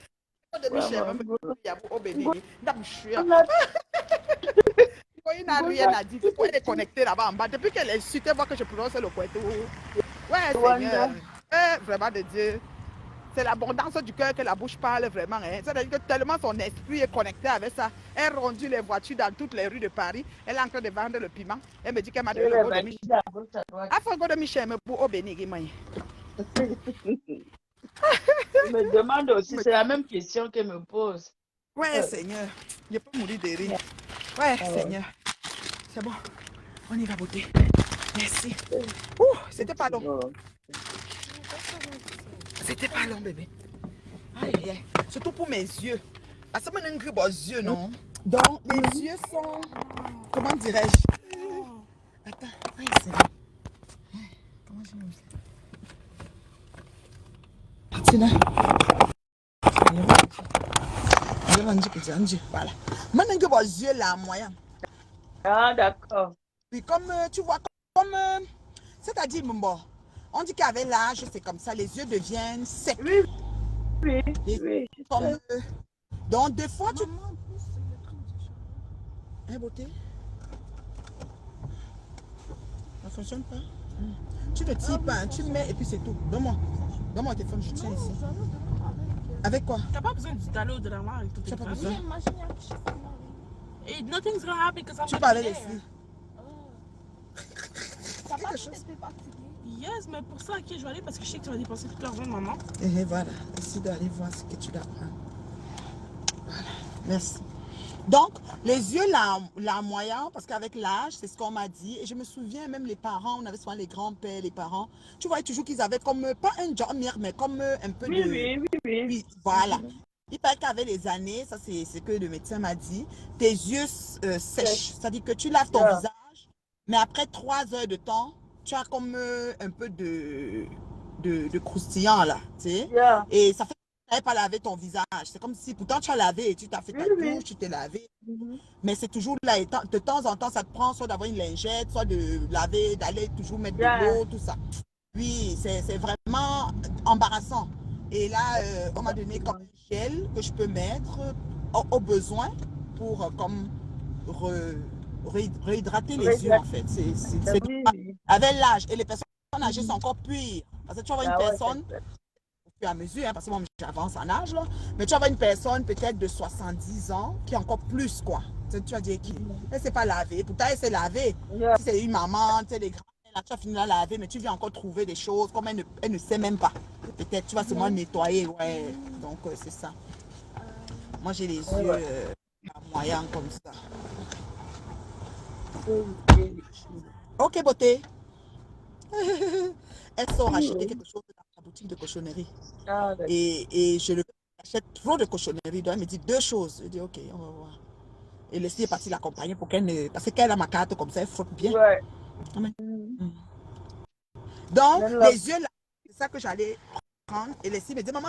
Go de Michel, vraiment, même prière pour au béni. Dame chouia. Ngoya, Il n'a rien à dire. Pourquoi elle est connectée là-bas en bas? Depuis qu'elle est su, tu vois que je prononce le poète. Ouais, Seigneur. Rwanda. Vraiment de Dieu. C'est l'abondance du cœur que la bouche parle vraiment. Hein. C'est-à-dire que tellement son esprit est connecté avec ça. Elle rendu les voitures dans toutes les rues de Paris. Elle est en train de vendre le piment. Elle me dit qu'elle m'a Je donné le l'ai go de Michel. validé à gauche à droite. Afin go de Michel, me pour au béni. Je me demande aussi, c'est la même question qu'elle me pose. Ouais, Seigneur. Je peux mourir de rire. Ouais, Seigneur. C'est bon. On y va, beauté. Merci. Ouh, c'était pas long. C'était pas long, bébé. Aïe, aïe, aïe. Surtout pour mes yeux. Parce que moi, j'ai un beaux yeux, non? Donc, mes yeux sont... Comment dirais-je? Attends. Aïe, c'est bon. Comment je mets ça? C'est là. Voilà. Moi, j'ai un beaux yeux là, moyen. Ah, d'accord. Puis comme tu vois, comme... c'est-à-dire, bon, on dit qu'avec l'âge, c'est comme ça, les yeux deviennent secs. Oui, oui, Et oui. comme, donc, des fois, tu... Hein, beauté? Ça ne fonctionne pas. Tu ne tires pas, hein, tu mets et puis c'est tout. Donne-moi. Donne-moi le téléphone, je tiens ici. Avec quoi? T'as pas besoin d'aller au-delà avec ton Tu n'as pas téléphone. besoin. Et nothing's gonna happen because I'm Tu not parlais there. Leslie. Quelque chose. Yes, mais pour ça, ok, je vais aller parce que je sais que tu vas dépenser tout l'argent de maman. Et voilà. Essaye d'aller voir ce que tu dois prendre. Voilà. Merci. Donc, Les yeux larmoyants, parce qu'avec l'âge, c'est ce qu'on m'a dit. Et je me souviens, même les parents, on avait souvent les grands-pères, les parents. Tu voyais toujours qu'ils avaient comme, pas un jamir, mais comme un peu Oui, de... oui, oui, oui. Oui, voilà. Il paraît qu'avec les années, ça c'est ce que le médecin m'a dit, tes yeux sèchent. C'est-à-dire que tu laves ton Yeah. visage, mais après 3 heures de temps, tu as comme un peu de croustillant là, tu sais. Yeah. Et ça fait que tu n'avais pas lavé ton visage. C'est comme si pourtant tu as lavé, tu t'as fait Oui, ta oui. douche, tu t'es lavé. Mhm. Mais c'est toujours là. Et de temps en temps, ça te prend soit d'avoir une lingette, soit de laver, d'aller toujours mettre de Yeah. l'eau, tout ça. Oui, c'est vraiment embarrassant. Et là, on m'a donné comme un gel que je peux mettre au besoin pour comme re- réhydrater les yeux, en fait. Oui, oui. Avec l'âge. Et les personnes âgées sont encore pires. Parce que tu vas voir une Ah ouais, personne, au fur et à mesure, hein, parce que moi, j'avance en âge, là, mais tu vas voir une personne peut-être de 70 ans qui est encore plus, quoi. Tu vas dire qui? Elle ne s'est pas lavée. Pourtant, elle s'est lavée. yeah. Si c'est une maman, tu sais, les grands, là, tu as fini de la laver, mais tu viens encore trouver des choses comme elle ne sait même pas. Peut-être tu vas seulement nettoyer, ouais. Donc, c'est ça. Moi, j'ai les Ouais, yeux ouais. moyens comme ça. Oui, oui, oui. Ok, beauté. Elle sort Oui, acheter oui. quelque chose dans la boutique de cochonnerie. Ah, d'accord. Et je le achète trop de cochonnerie. Donc, elle me dit 2 choses. Je dis, ok, on va voir. Et Leslie est partie l'accompagner pour qu'elle ne... Parce qu'elle a ma carte comme ça, elle frotte bien. Ouais. Amen. Mhm. Donc, Même là. les yeux là, c'est ça que j'allais prendre. Et Leslie me dit, maman,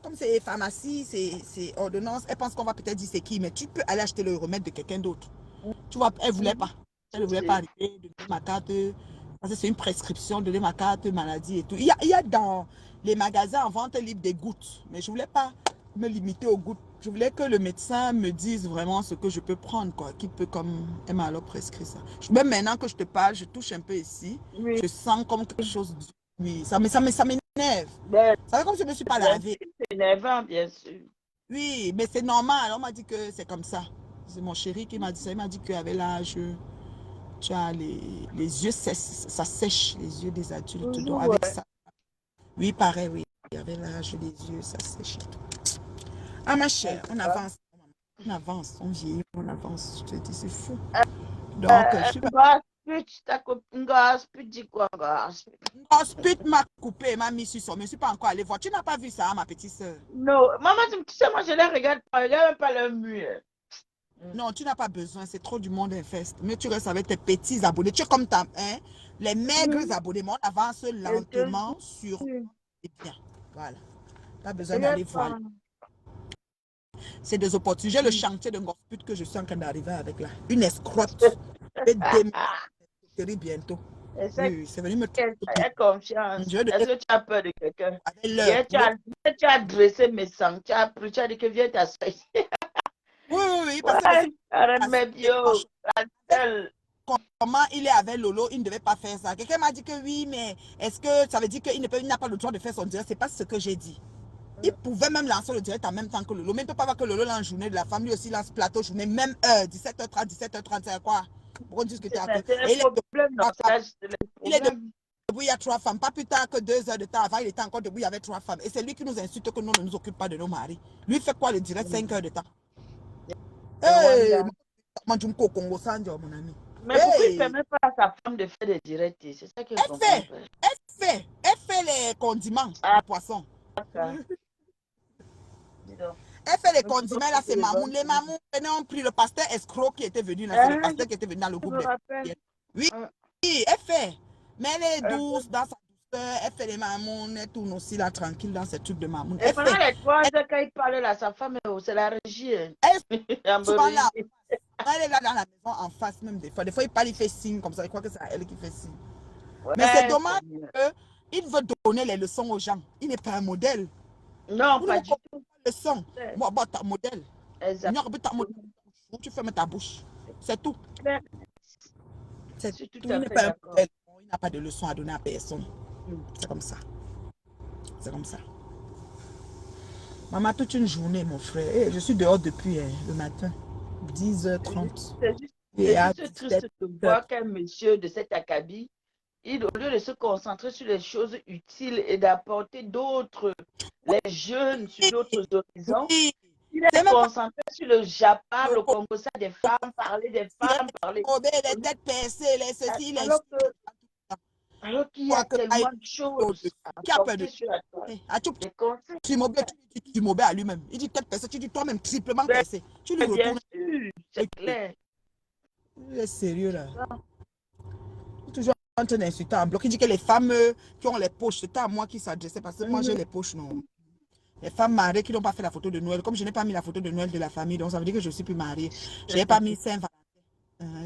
comme c'est pharmacie, c'est ordonnance, elle pense qu'on va peut-être dire c'est qui, mais tu peux aller acheter le remède de quelqu'un d'autre. Tu vois, elle ne voulait pas. Elle ne voulait pas arriver, donner ma carte, parce que c'est une prescription, donner ma carte maladie et tout. Il y a dans les magasins en vente libre des gouttes, mais je ne voulais pas me limiter aux gouttes. Je voulais que le médecin me dise vraiment ce que je peux prendre, quoi, qui peut comme, elle m'a alors prescrit ça. Même maintenant que je te parle, je touche un peu ici, Oui. je sens comme quelque chose, oui, ça m'énerve. Ben, Ça fait comme si je ne me suis pas bien lavé. sûr, c'est énervant, bien sûr. Oui, mais c'est normal. On m'a dit que c'est comme ça. C'est mon chéri qui m'a dit ça. Il m'a dit qu'avec l'âge, tu as les yeux, ça sèche les yeux des adultes. Donc Toujours, avec ouais. ça, oui, pareil, oui. Avec l'âge, les yeux, ça sèche. Ah, ma chère, on avance. On avance, on vieillit, on avance. Je te dis, c'est fou. Donc, je suis pas... Dit quoi, Hospice m'a coupé, m'a mis sur son. Mais je ne suis pas encore allée voir. Tu n'as pas vu ça, ma petite soeur? non, maman, tu sais, moi, je les regarde pas, je regarde même pas leur mur. Non, tu n'as pas besoin. C'est trop du monde infeste. Mais tu restes avec tes petits abonnés. Tu es comme ta, hein, les maigres abonnés. Mais on avance Je te lentement sur dis, les biens. Voilà. Pas besoin regarde d'aller voir. pas. C'est des opportunités. J'ai le chantier de gosse pute que je suis en train d'arriver avec là. Une escrotte. Je vais démarrer bientôt. Essaie Oui, oui, c'est venu me qu'elle trouver. ait confiance. Je vais Est-ce donner que tu as peur de quelqu'un? avec l'heure. Hier, tu as dressé mes sangs. Tu as dit que viens t'asseoir. Oui, oui, oui, parce que le Ouais, film, arrête mes bio. La gueule. comment il est avec Lolo, il ne devait pas faire ça. Quelqu'un m'a dit que oui, mais est-ce que ça veut dire qu'il n'a pas le droit de faire son direct? C'est pas ce que j'ai dit. Il pouvait même lancer le direct en même temps que Lolo. Mais il ne peut pas voir que Lolo lance journée de la femme. Lui aussi lance plateau journée, même heure, 17h30, 17h30, c'est quoi? Pourquoi discuter à C'est que. le Et problème, non, c'est le il est problème. debout, il y a 3 femmes. Pas plus tard que 2 heures de temps avant, il était encore debout, il y avait 3 femmes. Et c'est lui qui nous insulte que nous ne nous occupons pas de nos maris. Lui fait quoi le direct 5 heures de temps? Hey, Rwanda. Congo Sanjo, mon ami. Mais pourquoi il ne Hey, permet pas à sa femme de faire des directs? C'est ça que je ne comprends pas. elle fait les condiments Ah, du poisson. ça. Dis donc. Elle fait les Nous pouvons condiments, là, c'est les Mamoun. bonnes Les choses. Mamoun, on pris le pasteur escroc qui était venu là. C'est le Ah, pasteur qui était venu dans le je groupe me des. rappelle. Oui, Ah, elle fait. Mais elle est ah. douce dans sa douceur. Elle fait les Mamoun. Elle tourne aussi là, tranquille dans ses trucs de Mamoun. Et Elle pendant fait. les 3 Elle heures, quand il parlait là, sa femme, c'est la régie. elle est souvent Amberly. là. Elle est là dans la maison en face même des fois. Des fois, il parle, il fait signe comme ça. Il croit que c'est elle qui fait signe. Mais c'est Ouais, dommage Seigneur. qu'il veut donner les leçons aux gens. Il n'est pas un modèle. Non, Vous ne pas me du comprenez tout. pas les leçons. Moi, bon, ta modèle. Exact. Ta modèle. Tu fermes ta bouche. C'est tout. Ben, je C'est suis tout tout. Il à n'est fait pas un d'accord. modèle. Il n'a pas de leçons à donner à personne. C'est comme ça. C'est comme ça. Maman, toute une journée, mon frère. Je suis dehors depuis le matin. 10h30. C'est juste, Et c'est à juste triste de 17h. voir qu'un monsieur de cet acabit, au lieu de se concentrer sur les choses utiles et d'apporter d'autres, les jeunes sur d'autres horizons, Oui. il Il est C'est même pas concentré sur le Japon, le le Congo, ça, des femmes, parler. les têtes percées, les ceci, les Alors que, alors qu'il y a quoi que aïe, tellement de choses à qui a peur de porter sur la toile. à tout Des conseils, tu mauvais à lui-même. Il dit tête percée, tu dis toi-même triplement percé. Tu lui bien retournes. sûr, c'est clair. Il est sérieux là. Toujours en train d'insulter en bloc. Il dit que les femmes qui ont les poches, c'était à moi qui s'adressait parce que moi j'ai les poches, non. Les femmes mariées qui n'ont pas fait la photo de Noël. Comme je n'ai pas mis la photo de Noël de la famille, donc ça veut dire que je ne suis plus mariée. Je n'ai pas mis Saint-Valentin.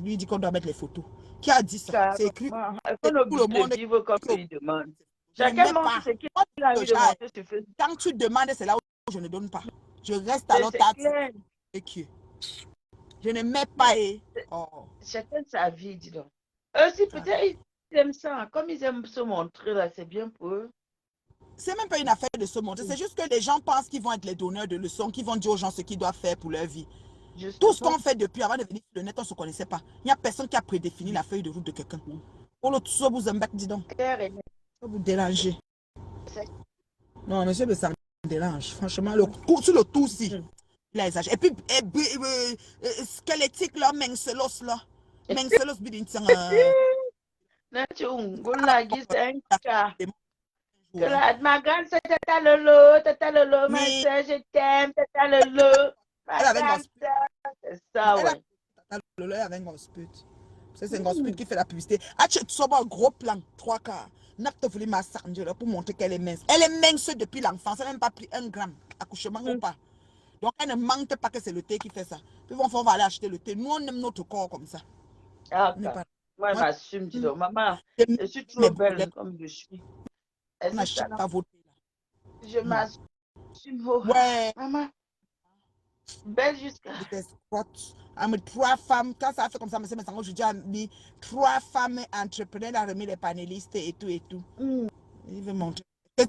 Lui, il dit qu'on doit mettre les photos. Qui a dit ça? C'est écrit. Carrément. C'est On tout le oblige monde. de vivre comme il demande. Je ne Chacun mets montre pas. ce qu'il a envie de montrer sur Facebook. Quand tu demandes, c'est là où je ne donne pas. Je reste à C'est l'autre clair. et qui. Je ne mets pas. Oh. Chacun sa vie, dis donc. Eux aussi, peut-être, ils aiment ça. Hein. Comme ils aiment se montrer, là, c'est bien pour eux. C'est même pas une affaire de se montrer. C'est juste que les gens pensent qu'ils vont être les donneurs de leçons, qu'ils vont dire aux gens ce qu'ils doivent faire pour leur vie. Tout ce qu'on fait depuis avant de venir sur le net, on ne se connaissait pas. Il n'y a personne qui a prédéfini la feuille de route de quelqu'un. Pour l'autre, ça vous embête, dis donc. Ça vous déranger. Non, monsieur, ça me dérange. Franchement, sur le tout, si. Il a exagéré. Et puis, squelettique, là, menselos, là. Menselos, bidintiang. Ma grande sœur, tata Lolo, ma sœur, je t'aime, tata Lolo. Ma grande sœur, c'est ça, ouais. Tata Lolo avec un gospel. C'est un gospel qui fait la publicité. Ah, tu as un gros plan, 3 quarts. N'a pas voulu massacrer pour montrer qu'elle est mince. Elle est mince depuis l'enfance. Elle n'a même pas pris 1 gramme. Accouchement ou pas. Donc, elle ne manque pas que c'est le thé qui fait ça. Puis, on va aller acheter le thé. Nous, on aime notre corps comme ça. Ah, moi, je m'assume, dis donc. Maman, je suis trop belle comme je suis. On n'achète pas vos thés. Je m'assume. Oh. Ouais. Maman, belle jusqu'à... 3 femmes, quand ça a fait comme ça, je dis à lui, 3 femmes entrepreneurs à remis les panélistes et tout et tout. Il veut montrer.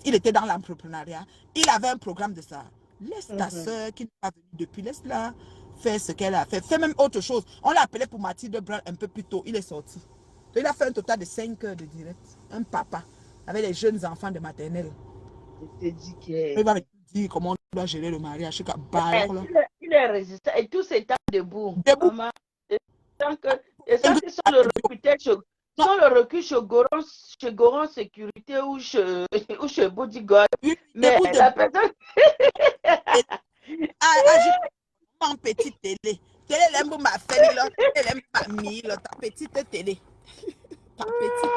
Il était dans l'entrepreneuriat. Il avait un programme de ça. Laisse ta soeur qui n'est pas venue depuis, laisse-la faire ce qu'elle a fait. Fais même autre chose. On l'a appelé pour Mathilde Brand un peu plus tôt. Il est sorti. Donc, il a fait un total de 5 heures de direct. Un papa avec les jeunes enfants de maternelle. Je te dis que... Il va me dire comment on doit gérer le mariage. Il est résistant et tous ces temps debout. Maman, et sans qu'ils sont le recul chez Goron Sécurité ou chez Bodyguard. Mais la personne... en petite télé. Télé, l'aime ma famille, là. Elle aime ma mie, là. Ta petite télé. Ta petite.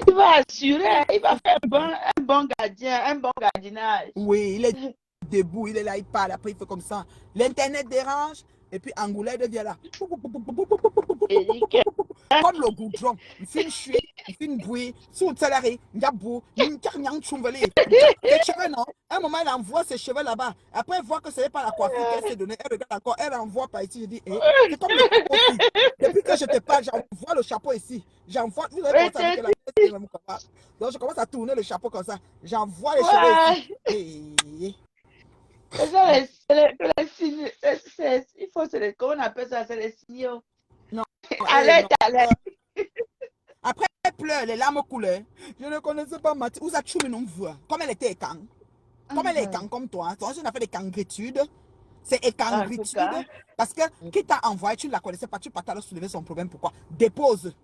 Il va assurer, il va faire un bon gardien, un bon gardinage. Oui, il est debout, il est là, il parle, après il fait comme ça. L'internet dérange, et puis Angoulais devient là. Comme le goudron, il fait une chuée, il fait une bruit, sous le salarié, il y a beau, il y a un chouvelé. Les cheveux, non. À un moment, elle envoie ses cheveux là-bas. Après, elle voit que ce n'est pas la coiffure qu'elle s'est donnée. Elle regarde encore, elle envoie par ici. Je dis, c'est comme le chapeau aussi. Depuis que je te parle, j'envoie le chapeau ici. J'envoie, vous avez pensé que la donc je commence à tourner le chapeau comme ça. J'envoie les cheveux ici. Il faut se les... Comment on appelle ça? C'est les signaux. Non. Allez. Après, elle pleure, les larmes coulaient. Je ne connaissais pas Mathilde. Où as-tu non voix? Comme elle était écan. Comme elle est écan comme toi. Toi, on a fait des cangritudes. C'est écangritude. Parce que qui t'a envoyé, tu ne la connaissais pas, tu partais alors soulever son problème. Pourquoi? Dépose.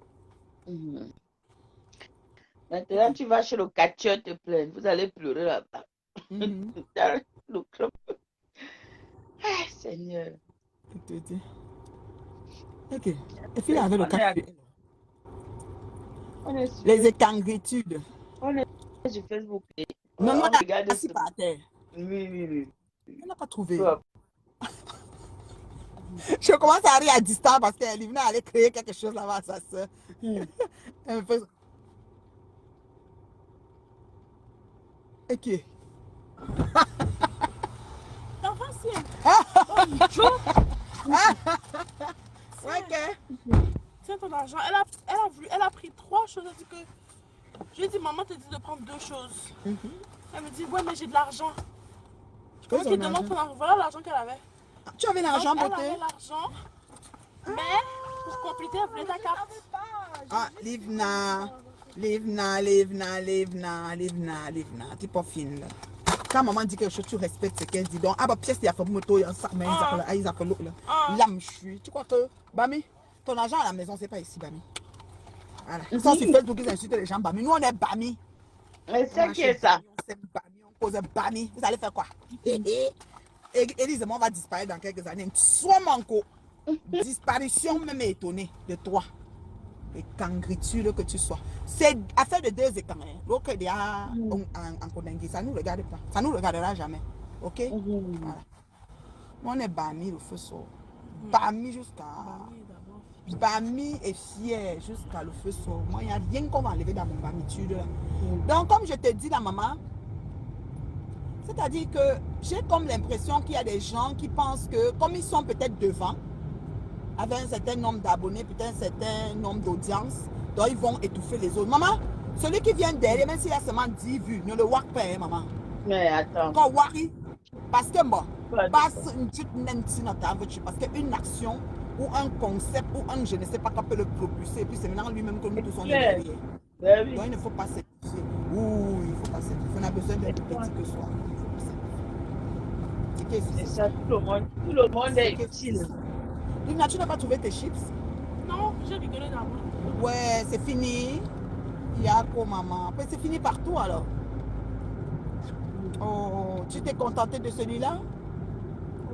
Maintenant, tu vas chez le catcheur te plaindre. Vous allez pleurer là-bas. Le club. Ah, Seigneur. Ok. Et puis, avec le catcheur. Les écangritudes. On est sur Facebook. Non, on regarde assis par terre. Oui. On n'a pas trouvé. Je commence à rire à distance parce qu'elle venait aller créer quelque chose là-bas à sa soeur. Un peu. Ok. Non, facile. Ok. Tiens ton argent. Elle a pris 3 choses. Elle dit que... Je lui ai dit, maman te dit de prendre 2 choses. Elle me dit, ouais, mais j'ai de l'argent. Ok, demande ton argent. Voilà l'argent qu'elle avait. Tu avais l'argent, beauté? Elle avait l'argent. Mais pour compléter, elle voulait ta carte. Ah, Livna. T'es pas fine là. Quand maman dit quelque chose, tu respectes ce qu'elle dit. Donc, ah bah, pièce, il y a fait moto, il y a ça, mais ils appellent l'autre là. L'âme, je suis. Tu crois que, Bami, ton argent à la maison, c'est pas ici, Bami. Voilà. Sans si fait le truc qu'ils insultent les gens, Bami. Nous, on est Bami. Mais c'est qui est ça? On s'aime Bami, on cause Bami. Vous allez faire quoi? Élise et moi, on va disparaître dans quelques années. Soit manco. Disparition même est étonnée de toi. Et cangritude que tu sois. C'est affaire de deux étangs. L'autre est en Kondengi. Ça ne nous regarde pas. Ça ne nous regardera jamais. Ok? Voilà. On est Bami, le feu sort. Bami jusqu'à. Bami est fier jusqu'à le feu sort. Moi, il n'y a rien qu'on va enlever dans mon bamitude. Donc, comme je te dis, la maman, c'est-à-dire que j'ai comme l'impression qu'il y a des gens qui pensent que, comme ils sont peut-être devant, avec un certain nombre d'abonnés, peut-être un certain nombre d'audience, donc ils vont étouffer les autres. Maman, celui qui vient derrière, même s'il a seulement 10 vues, ne le voit pas, hein, maman. Mais attends. Quand Wari, parce que bon, parce qu'une action ou un concept ou un je ne sais pas quoi peut le propulser, et puis c'est maintenant lui-même que nous tous on est derrière. Donc il ne faut pas s'étouffer. Ouh, il ne faut pas s'étouffer. On a besoin d'être petit que soi. C'est ça, tout le monde est utile. Lina, tu n'as pas trouvé tes chips? Non, j'ai rigolé d'abord. Ouais, c'est fini. Yako, maman. Mais c'est fini partout alors. Oh, tu t'es contenté de celui-là?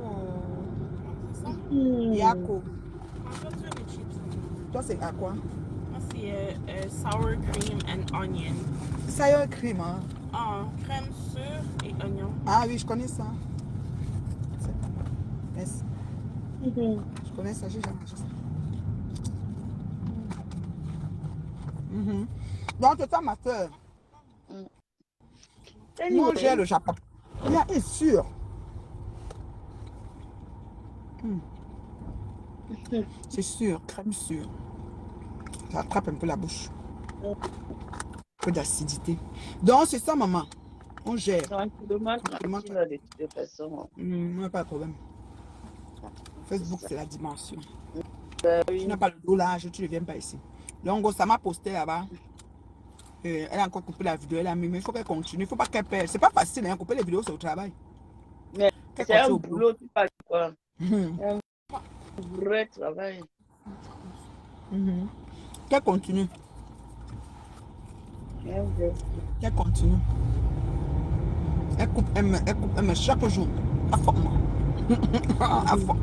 Oh. Yako. Toi, c'est à quoi? Moi, c'est sour cream and onion. Sour cream, hein? Crème, sucre et oignon. Ah oui, je connais ça. Merci. Je connais ça, j'ai jamais mangé ça. Donc, c'est ça, ma soeur. Moi, j'ai le Japon. Il est sûr. C'est sûr, crème sûre. Ça attrape un peu la bouche. Un peu d'acidité. Donc, c'est ça, maman. On gère. Tranquillement, de toute façon. Pas de problème. Facebook, c'est la dimension. Oui. Tu n'as pas le dos large, tu ne viens pas ici. Donc, ça m'a posté là-bas. Elle a encore coupé la vidéo, elle a mis, mais il faut qu'elle continue. Il ne faut pas qu'elle perde. C'est pas facile, hein, couper les vidéos, c'est au travail. Mais c'est un boulot, tu parles quoi? Un vrai travail. Qu'elle continue. Qu'elle continue. Elle coupe, elle me chaque jour. À fond. À fond.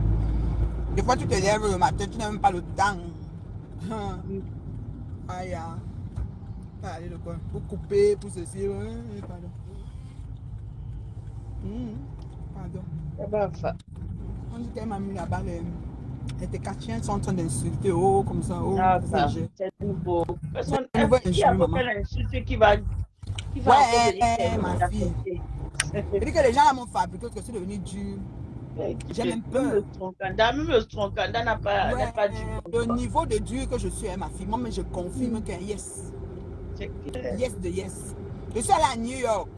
Des fois, tu te lèves le matin, tu n'as même pas le temps. Aïe, pas aller le coin. Pour couper, pour ceci. Pardon. Pardon. On dit qu'elle m'a mis là-bas. Tes quartiers sont en train d'insulter. Oh, comme ça. Oh, c'est nouveau. Qui a quel insulte qui va ouais, ma fille. Je dis que les gens là m'ont fabriqué que c'est devenu dur. J'ai même peur. Même le stroncanda n'a pas du le niveau de dur que je suis, hein, ma fille. Moi, mais je confirme qu'un yes. Yes de yes. Je suis allée à New York.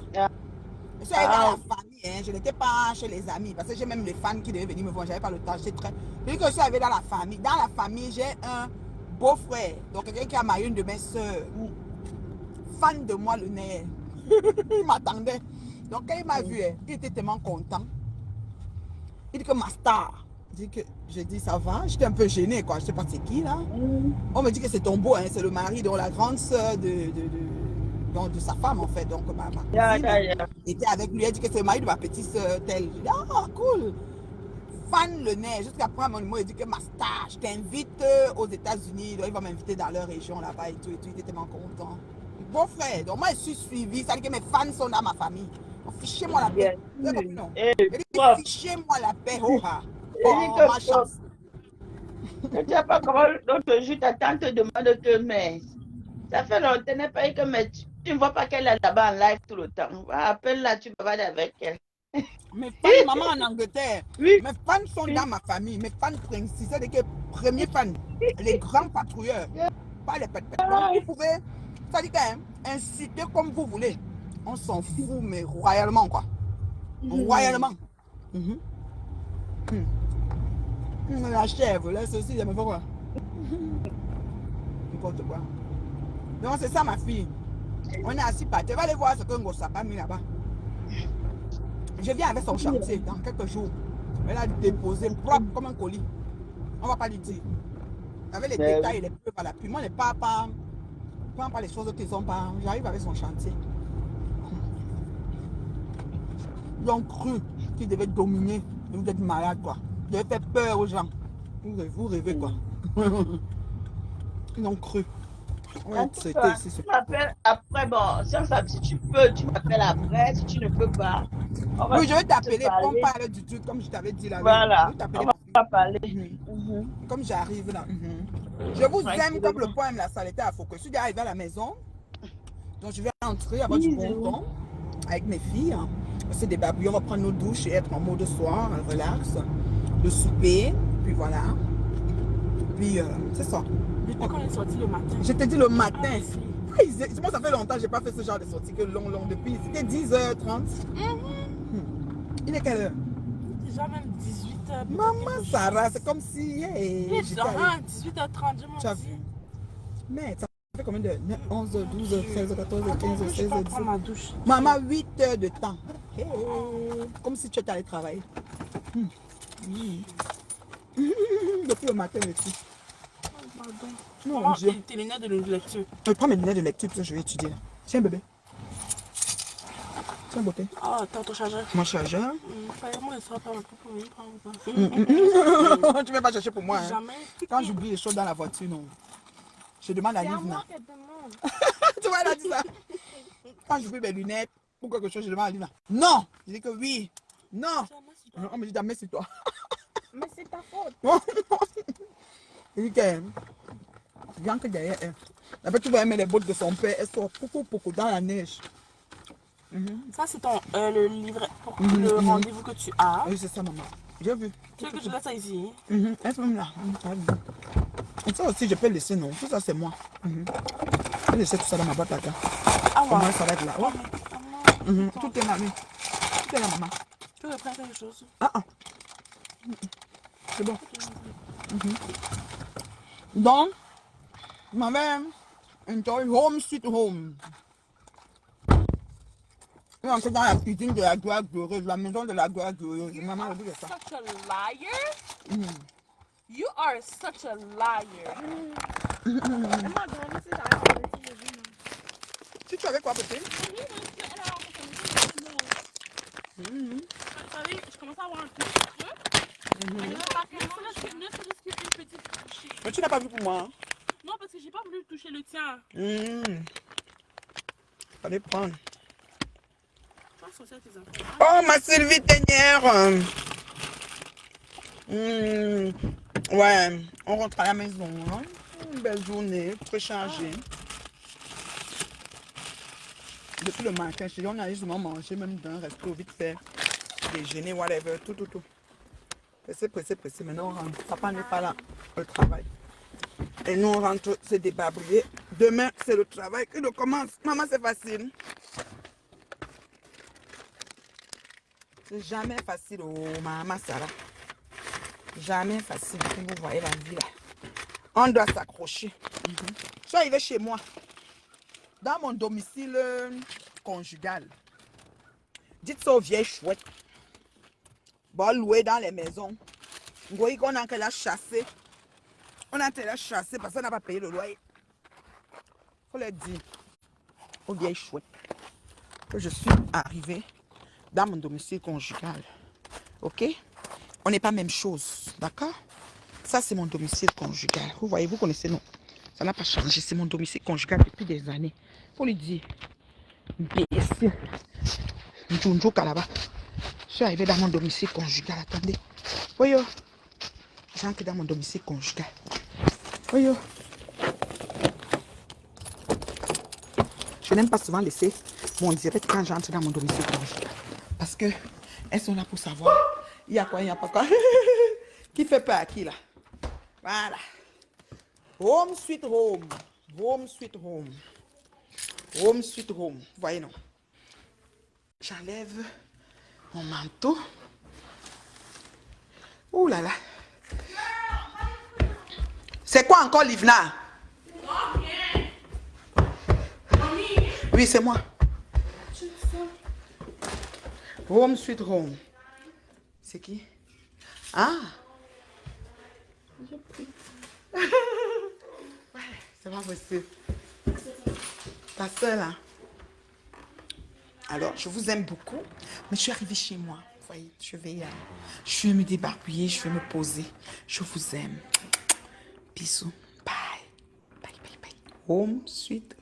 Je suis allée dans la famille. Hein. Je n'étais pas chez les amis. Parce que j'ai même les fans qui devaient venir me voir. Je n'avais pas le temps. Je dis que je suis arrivée dans la famille. Dans la famille, j'ai un beau-frère. Donc, quelqu'un qui a marié une de mes soeurs. Fan de moi, le nerf. Il m'attendait. Donc, quand il m'a vu, il était tellement content. Il dit que ma star. J'ai dit ça va. J'étais un peu gênée, quoi. Je sais pas c'est qui, là. On me dit que c'est ton beau, hein. C'est le mari, donc la grande soeur de sa femme, en fait. Donc, ma cousine était avec lui. Elle dit que c'est le mari de ma petite soeur, telle. Je dis, ah, cool. Fan le nez. Jusqu'après, mon numéro, il dit que ma star, je t'invite aux États-Unis. Donc, il va m'inviter dans leur région, là-bas, et tout, et tout. Il était tellement content. Bon frère, donc moi, je suis suivi. Ça veut dire que mes fans sont dans ma famille. Fichez-moi la paix. Fichez-moi la paix. Oh, ma chance. Je ne sais pas comment l'autre jour, ta tante te demande que, mais ça fait longtemps que mais tu ne vois pas qu'elle est là-bas en live tout le temps. Appelle-la, tu vas parler avec elle. Mes fans, maman en Angleterre, oui. Mes fans sont dans ma famille. Mes fans principaux, c'est les premiers fans, les grands patrouilleurs, pas les pètes. Donc vous pouvez, ça dit inciter comme vous voulez. On s'en fout, mais royalement, quoi. Royalement. La chèvre, là, ceci, j'aime pas quoi. N'importe quoi. Donc, c'est ça, ma fille. On est assis par terre. Va aller voir ce que Ngossa a mis là-bas. Je viens avec son chantier dans quelques jours. Elle a déposé propre comme un colis. On ne va pas lui dire. Avec les détails et les preuves à l'appui. Moi, je ne parle pas les choses qu'ils n'ont pas. J'arrive avec son chantier. Ils ont cru qu'ils devaient dominer. Vous êtes malade, quoi. Vous devez faire peur aux gens. Vous rêvez, quoi. Ils ont cru. En tout cas, tu m'appelles après. Bon, si tu peux, tu m'appelles après. Si tu ne peux pas, on va Oui, je vais te t'appeler. parler. Pas parler du tout, comme je t'avais dit là. Voilà, Je vais t'appeler. on va parler. Comme j'arrive là. Je vous aime comme le poème la saleté à Foucault. Je suis déjà arrivée à la maison. Donc je vais entrer, avoir du bon temps avec mes filles. C'est des babouilles, on va prendre nos douches et être en mode soir, relax. Le souper, puis voilà. Puis c'est ça. Depuis qu'on est sorti le matin. Je t'ai dit le matin. Moi, ça fait longtemps que je n'ai pas fait ce genre de sortie que long. Depuis, c'était 10h30. Il est quelle heure? Déjà même 18h. Maman Sarah, c'est comme si... Hey, 18h30, je m'en dis. Mais ça fait combien de 11, 12, 16, 14, 15, 16, 17. Prendre ma douche. Maman, 8 heures de temps. Hey, comme si tu étais allé travailler. Depuis le matin, aussi. Pardon. Non, Maman, Dieu. tes lunettes de lecture. Je prends mes lunettes de lecture parce que je vais étudier. Tiens, bébé. Tiens, beauté. Ah, attends, ton chargeur. Mon chargeur. Moi, ça pas pour Tu ne vas pas chercher pour moi. Hein. Jamais. Quand j'oublie les choses dans la voiture, non. Je demande à C'est à Livna. moi qu'elle demande. Tu vois, elle a dit ça. Quand j'oublie mes lunettes ou quelque chose, je demande à Livna. Non. Je dis que oui. Non. On me dit jamais c'est toi. Mais c'est ta faute. Il dit que viens que derrière elle. Après, tu vas mettre les bottes de son père. Elle sort beaucoup dans la neige. Ça, c'est ton le livret pour le rendez-vous que tu as. Oui, c'est ça, maman. J'ai vu. Tu veux que je laisse ça ici? Elle est même là. Et ça aussi, je peux le laisser, non? Tout ça, c'est moi. Je vais laisser tout ça dans ma boîte à gants. Ah ouais. Comment ça va être là? Ouais. Tout est là, oui. Tout est là, maman. Tu veux reprendre quelque chose? C'est bon. Donc, ma mère, enjoy home sweet home. Je suis entrée dans la cuisine de la gloire glorieuse, la maison de la gloire glorieuse. Maman a dit ça. Such a liar? You are such a liar. Elle m'a demandé si j'avais pas de télévision. Si tu avais quoi, peut-être? Oui, parce qu'elle a rencontré mon Vous savez, je commence à avoir un petit creux. Ne serait-ce qu'une petite bouchée. Mais tu n'as pas vu pour moi. Hein? Non, parce que j'ai pas voulu toucher le tien. Fallait prendre. Tu vas sortir tes enfants. Oh, ma Sylvie Ténière. Ouais, on rentre à la maison. Hein? Une belle journée, très chargée. Depuis le matin, on a justement mangé, même dans un resto, vite fait. Déjeuner, whatever, tout. Pressé. Maintenant, on rentre. Papa n'est pas là, au travail. Et nous, on rentre, c'est débarbouillé. Demain, c'est le travail qui recommence. Maman, c'est facile. C'est jamais facile, oh, maman Sarah. Jamais facile. Vous voyez la vie là. On doit s'accrocher. Je suis arrivée chez moi. Dans mon domicile conjugal. Dites ça aux vieilles chouettes. Bon, louer dans les maisons. Vous voyez qu'on a qu'à la chasser. On a qu'à la chasser parce qu'on n'a pas payé le loyer. Il faut leur dire aux vieilles chouettes que je suis arrivée dans mon domicile conjugal. Ok? On n'est pas même chose. D'accord? Ça, c'est mon domicile conjugal. Vous voyez, vous connaissez, non? Ça n'a pas changé. C'est mon domicile conjugal depuis des années. Il faut lui dire. Imbécile. Njunjo Kalaba. Je suis arrivée dans mon domicile conjugal. Attendez. Voyez. J'entre dans mon domicile conjugal. Voyez. Je n'aime pas souvent laisser mon direct quand j'entre dans mon domicile conjugal. Parce que elles sont là pour savoir. Il y a quoi, il n'y a pas quoi. Qui fait peur à qui là? Voilà. Home sweet home. Home sweet home. Home sweet home. Voyez non. J'enlève mon manteau. Ouh là là. C'est quoi encore, Livna? Oui, c'est moi. Home Sweet Home. C'est qui? Ah! Ouais, c'est pas possible. Ta soeur là. Alors, je vous aime beaucoup, mais je suis arrivée chez moi. Vous voyez, je vais me débarbouiller, je vais me poser. Je vous aime. Bisous. Bye. Bye, bye, bye. Home Sweet